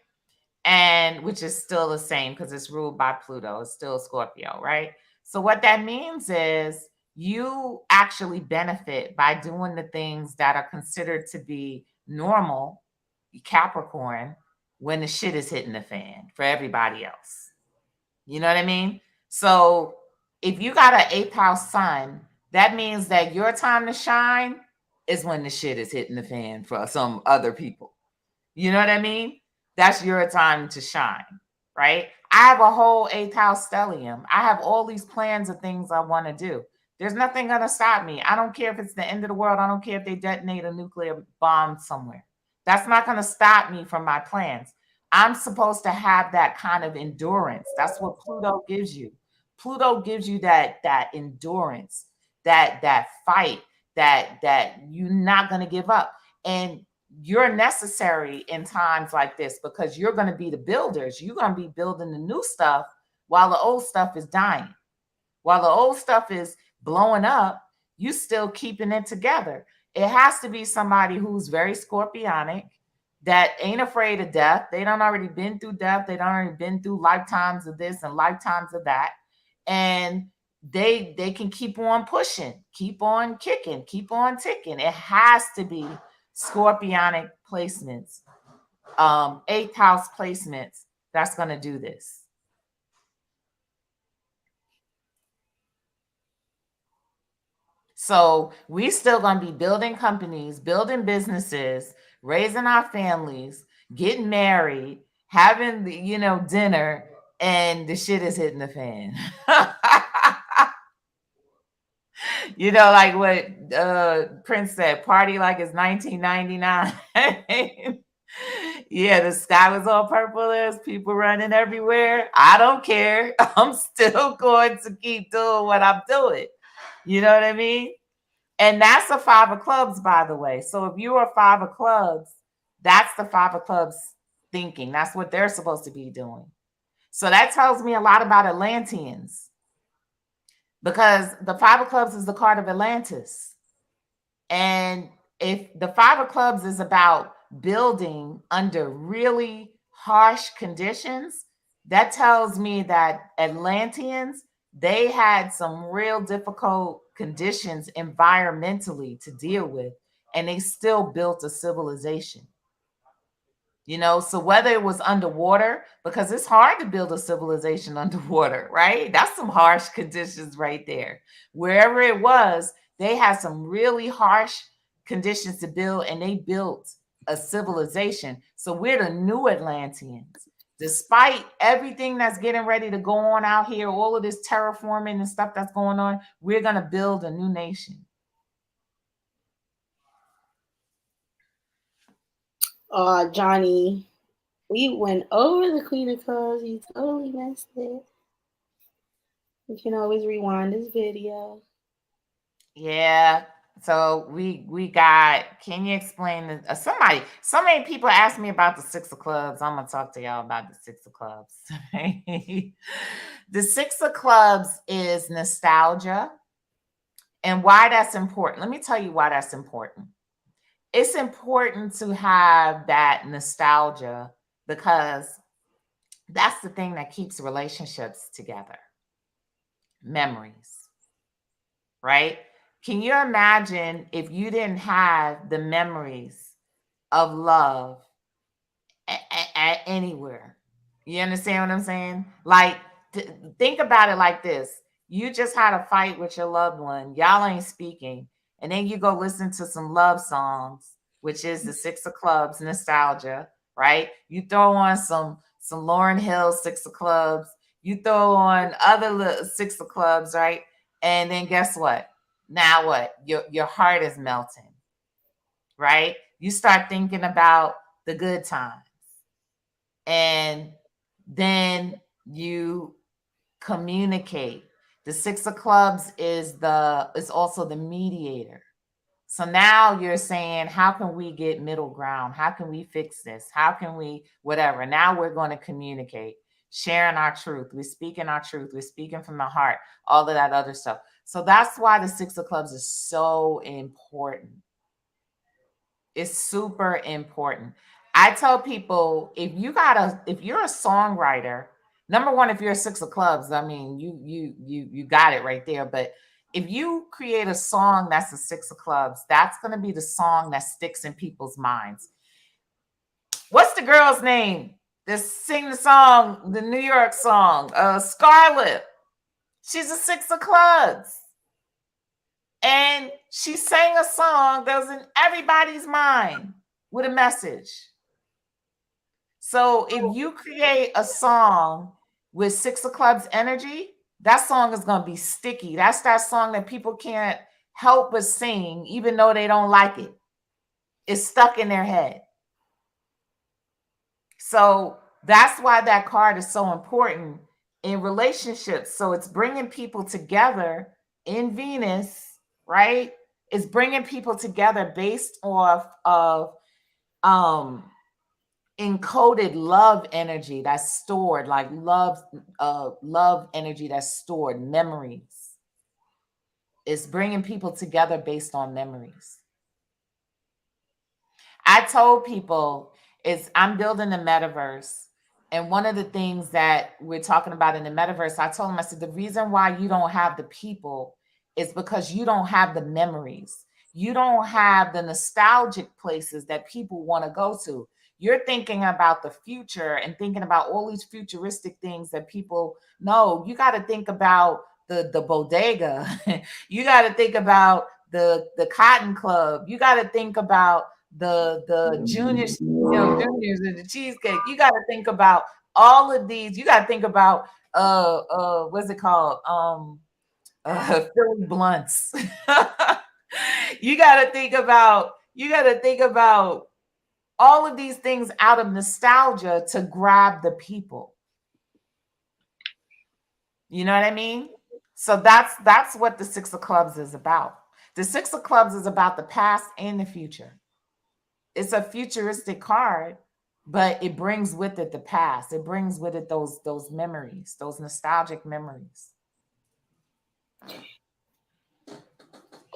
S1: And which is still the same because it's ruled by Pluto. It's still Scorpio, right? So what that means is you actually benefit by doing the things that are considered to be normal, Capricorn, when the shit is hitting the fan for everybody else. You know what I mean? So if you got an eighth house sun, that means that your time to shine is when the shit is hitting the fan for some other people. You know what I mean? That's your time to shine, right? I have a whole eighth house stellium. I have all these plans of things I want to do. There's nothing going to stop me. I don't care if it's the end of the world. I don't care if they detonate a nuclear bomb somewhere. That's not going to stop me from my plans. I'm supposed to have that kind of endurance. That's what Pluto gives you. Pluto gives you that endurance, that fight, that you're not going to give up. And you're necessary in times like this because you're going to be the builders. You're going to be building the new stuff while the old stuff is dying. While the old stuff is blowing up, you still keeping it together. It has to be somebody who's very scorpionic, that ain't afraid of death. They don't already been through death. They don't already been through lifetimes of this and lifetimes of that. And they can keep on pushing, keep on kicking, keep on ticking. It has to be scorpionic placements, eighth house placements that's going to do this. So we still gonna be building companies, building businesses, raising our families, getting married, having the, dinner, and the shit is hitting the fan. Like what Prince said, party like it's 1999. Yeah, the sky was all purple. There's people running everywhere. I don't care. I'm still going to keep doing what I'm doing. You know what I mean? And that's a five of clubs, by the way. So if you are five of clubs, that's the five of clubs thinking. That's what they're supposed to be doing. So that tells me a lot about Atlanteans, because the five of clubs is the card of Atlantis. And if the five of clubs is about building under really harsh conditions, that tells me that Atlanteans, they had some real difficult conditions environmentally to deal with, and they still built a civilization. So whether it was underwater, because it's hard to build a civilization underwater, right? That's some harsh conditions right there. Wherever it was, they had some really harsh conditions to build, and they built a civilization. So we're the new Atlanteans. Despite everything that's getting ready to go on out here, all of this terraforming and stuff that's going on, we're going to build a new nation.
S2: Johnny, we went over the Queen of Clubs. You totally messed it. You can always rewind this video.
S1: Yeah. So we got. Can you explain? So many people ask me about the six of clubs. I'm gonna talk to y'all about the six of clubs. The six of clubs is nostalgia, and why that's important. Let me tell you why that's important. It's important to have that nostalgia because that's the thing that keeps relationships together. Memories, right? Can you imagine if you didn't have the memories of love anywhere? You understand what I'm saying? Like, think about it like this. You just had a fight with your loved one. Y'all ain't speaking. And then you go listen to some love songs, which is the six of clubs, nostalgia, right? You throw on some Lauryn Hill six of clubs. You throw on other six of clubs, right? And then guess what? Now what? Your heart is melting, right? You start thinking about the good times. And then you communicate. The six of clubs is also the mediator. So now you're saying, how can we get middle ground? How can we fix this? How can we whatever? Now we're going to communicate, sharing our truth. We're speaking our truth. We're speaking from the heart, all of that other stuff. So that's why the six of clubs is so important. It's super important. I tell people, if you're a songwriter, number one, if you're a six of clubs, I mean, you got it right there. But if you create a song that's a six of clubs, that's going to be the song that sticks in people's minds. What's the girl's name that sing the song, the New York song? Scarlett. She's a six of clubs. And she sang a song that was in everybody's mind with a message. So if you create a song with six of clubs energy, that song is going to be sticky. That's that song that people can't help but sing, even though they don't like it. It's stuck in their head. So that's why that card is so important in relationships. So it's bringing people together in Venus, right? It's bringing people together based off of um encoded love energy that's stored, like love energy that's stored, memories. It's bringing people together based on memories. I told people is I'm building a metaverse. And one of the things that we're talking about in the metaverse, I told them, I said, the reason why you don't have the people is because you don't have the memories. You don't have the nostalgic places that people want to go to. You're thinking about the future and thinking about all these futuristic things that people know. You got to think about the bodega. You got to think about the cotton club. You got to think about the juniors, juniors and the cheesecake. You got to think about all of these. You got to think about what's it called? Philly blunts. You got to think about all of these things out of nostalgia to grab the people. You know what I mean? So that's what the Six of Clubs is about. The Six of Clubs is about the past and the future. It's a futuristic card, but it brings with it the past. It brings with it those memories, those nostalgic memories.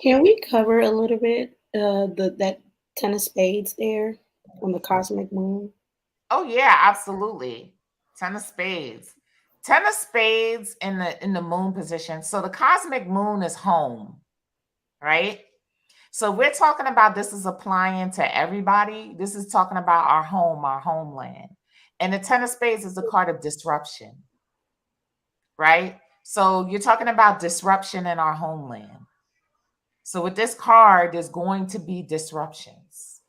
S2: Can we cover a little bit the that ten of spades there on the cosmic moon?
S1: Oh yeah, absolutely. Ten of spades. Ten of spades in the moon position. So the cosmic moon is home, right? So we're talking about this is applying to everybody. This is talking about our home, our homeland. And the Ten of Spades is a card of disruption, right? So you're talking about disruption in our homeland. So with this card, there's going to be disruptions.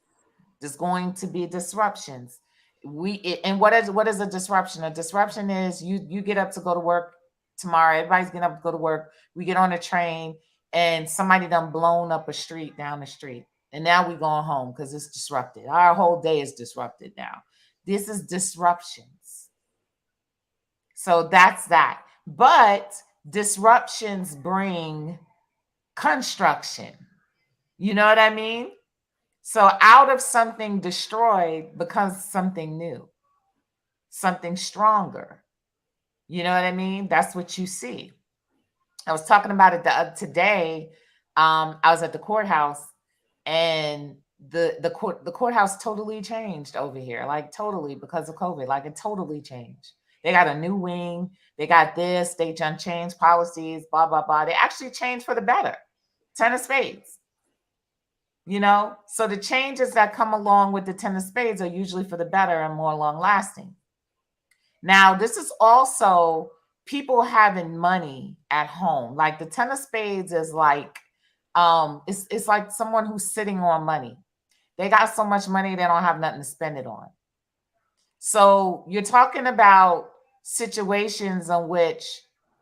S1: There's going to be disruptions. And what is a disruption? A disruption is you get up to go to work tomorrow. Everybody's getting up to go to work. We get on a train and somebody done blown up a street down the street. And now we going home because it's disrupted. Our whole day is disrupted now. This is disruptions. So that's that. But disruptions bring construction. You know what I mean? So out of something destroyed becomes something new, something stronger. You know what I mean? That's what you see. I was talking about it today. I was at the courthouse, and the courthouse totally changed over here, like totally because of COVID. Like it totally changed. They got a new wing. They got this. They done changed policies. Blah blah blah. They actually changed for the better. Ten of spades. So the changes that come along with the Ten of Spades are usually for the better and more long lasting. Now, this is also people having money at home. Like the Ten of Spades is like, it's like someone who's sitting on money. They got so much money they don't have nothing to spend it on. So you're talking about situations in which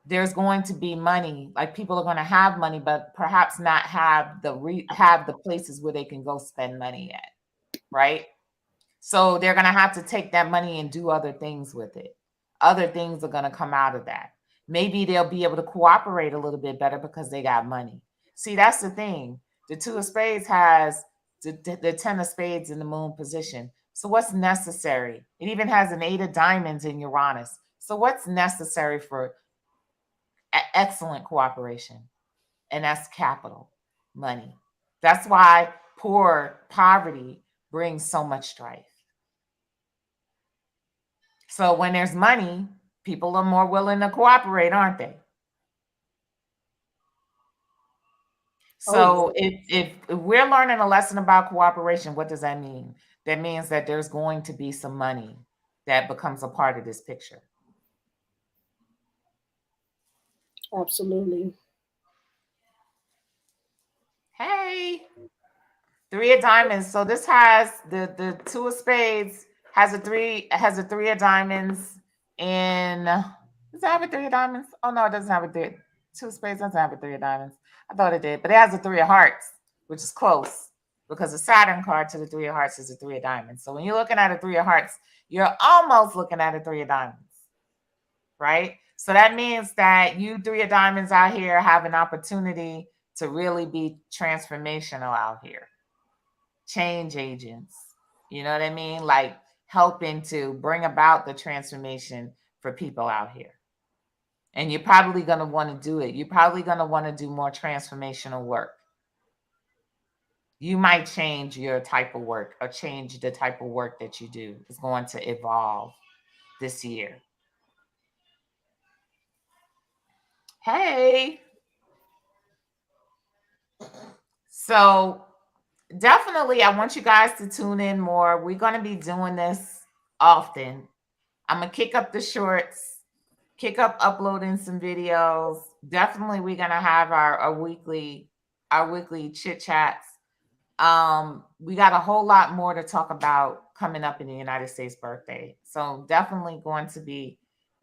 S1: there's going to be money, like people are going to have money, but perhaps not have the places where they can go spend money at, right? So they're going to have to take that money and do other things with it. Other things are going to come out of that. Maybe they'll be able to cooperate a little bit better because they got money. See, that's the thing. The Two of Spades has the Ten of Spades in the moon position. So what's necessary? It even has an Eight of Diamonds in Uranus. So what's necessary for excellent cooperation? And that's capital, money. That's why poverty brings so much strife. So when there's money, people are more willing to cooperate, aren't they?
S2: Oh yeah,
S1: So if we're learning a lesson about cooperation, what does that mean? That means that there's going to be some money that becomes a part of this picture.
S2: absolutely.
S1: Hey, Three of Diamonds. So this has the Two of Spades has a Three of Diamonds in. Does it have a Three of Diamonds? Oh no, it doesn't have a three. Two of Spades doesn't have a Three of Diamonds. I thought it did, but it has a Three of Hearts, which is close. because the Saturn card to the Three of Hearts is a Three of Diamonds. So when you're looking at a Three of Hearts, you're almost looking at a Three of Diamonds, right? So that means that you Three of Diamonds out here have an opportunity to really be transformational out here, change agents. You know what I mean? Like helping to bring about the transformation for people out here. And you're probably going to want to do it. You're probably going to want to do more transformational work. You might change your type of work or change the type of work that you do. It's going to evolve this year. Hey. So definitely, I want you guys to tune in more. We're going to be doing this often. I'm going to kick up the shorts, kick up uploading some videos. Definitely, we're going to have our weekly chit chats. We got a whole lot more to talk about coming up in the United States birthday. So definitely going to be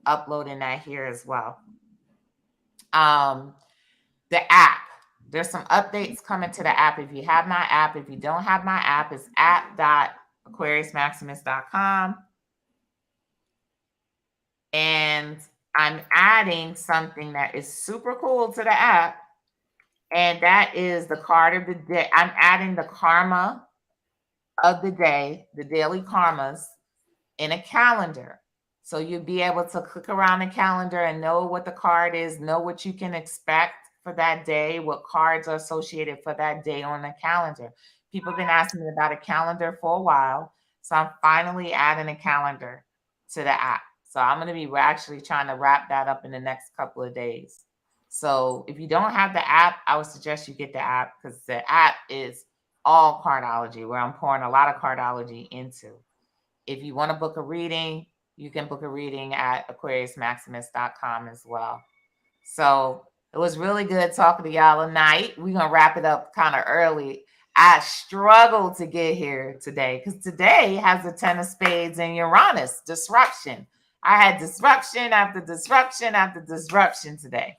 S1: uploading that here as well. The app. There's some updates coming to the app. If you have my app, if you don't have my app, it's app.aquariusmaximus.com. And I'm adding something that is super cool to the app. And that is the card of the day. I'm adding the karma of the day, the daily karmas, in a calendar. So you'll be able to click around the calendar and know what the card is, know what you can expect for that day, what cards are associated for that day on the calendar. People have been asking me about a calendar for a while. So I'm finally adding a calendar to the app. So I'm going to be actually trying to wrap that up in the next couple of days. So if you don't have the app, I would suggest you get the app because the app is all cardology, where I'm pouring a lot of cardology into. If you want to book a reading, you can book a reading at aquariusmaximus.com as well. So it was really good talking to y'all tonight. We're going to wrap it up kind of early. I struggled to get here today because today has the Ten of Spades and Uranus disruption. I had disruption after disruption after disruption today,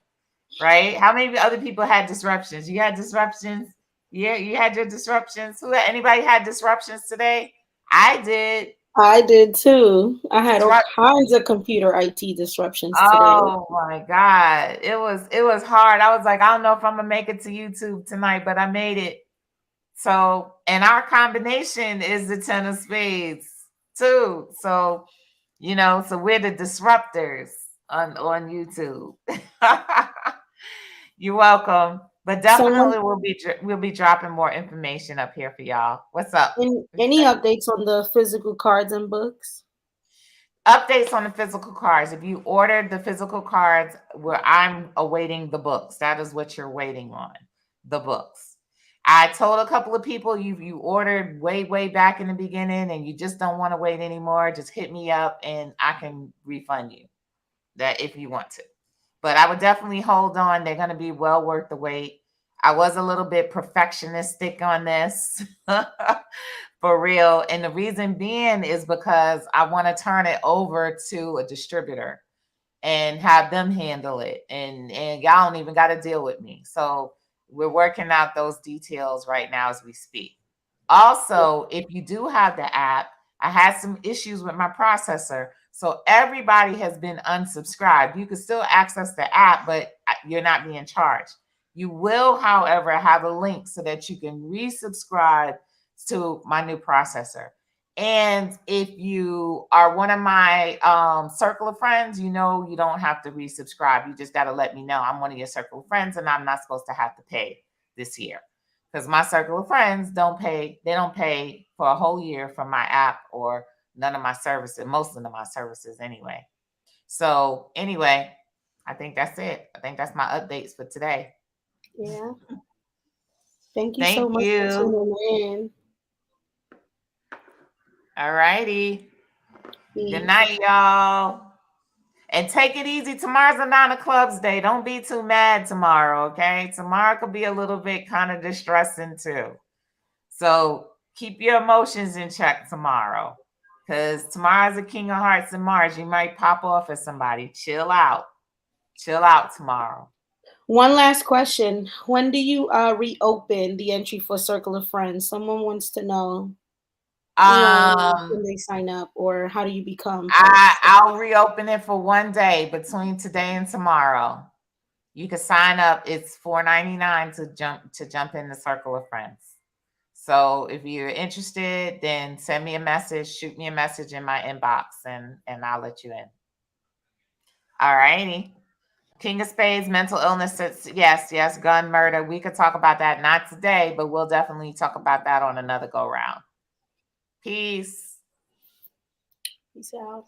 S1: right? How many other people had disruptions? You had disruptions? Yeah, you had your disruptions. Anybody had disruptions today? I did.
S2: I did too. I had all
S1: Disrupt.
S2: kinds of computer IT disruptions today.
S1: Oh my God. It was hard. I was like, I don't know if I'm gonna make it to YouTube tonight, but I made it. So, and our combination is the Ten of Spades too. So, so we're the disruptors on YouTube. You're welcome. But
S2: Someone,
S1: definitely we'll be dropping more information up here for y'all. What's up?
S2: any updates on the physical cards and books?
S1: Updates on the physical cards. If you ordered the physical cards, where I'm awaiting the books. That is what you're waiting on. The books. I told a couple of people you ordered way back in the beginning and you just don't want to wait anymore. Just hit me up and I can refund you that if you want to. But I would definitely hold on. They're going to be well worth the wait. I was a little bit perfectionistic on this. For real. And the reason being is because I want to turn it over to a distributor and have them handle it. And y'all don't even got to deal with me. So we're working out those details right now as we speak. Also, if you do have the app, I had some issues with my processor. So everybody has been unsubscribed. You can still access the app, but you're not being charged. You will, however, have a link so that you can resubscribe to my new processor. And if you are one of my circle of friends, you don't have to resubscribe. You just got to let me know I'm one of your circle of friends and I'm not supposed to have to pay this year. Because my circle of friends don't pay. They don't pay for a whole year for my app or none of my services, most of my services anyway. So anyway, I think that's it. I think that's my updates for today.
S2: Yeah. Thank you so
S1: Thank
S2: much for
S1: you.
S2: tuning in.
S1: All righty. Good
S2: Peace.
S1: night, y'all. And take it easy. Tomorrow's a 9 of clubs day. Don't be too mad tomorrow, okay? Tomorrow could be a little bit kind of distressing too. So keep your emotions in check tomorrow. Because tomorrow's a King of Hearts and Mars. You might pop off at somebody. Chill out. Chill out tomorrow.
S2: One last question. When do you reopen the entry for Circle of Friends? Someone wants to know when
S1: Um,
S2: can they sign up or how do you become part of the
S1: I'll reopen it for one day between today and tomorrow. You can sign up. It's $4.99 to jump in the Circle of Friends. So if you're interested, then send me a message, shoot me a message in my inbox, and I'll let you in. All righty. King of Spades, mental illness. Yes, yes, gun murder. We could talk about that, not today, but we'll definitely talk about that on another go round. Peace.
S2: Peace out.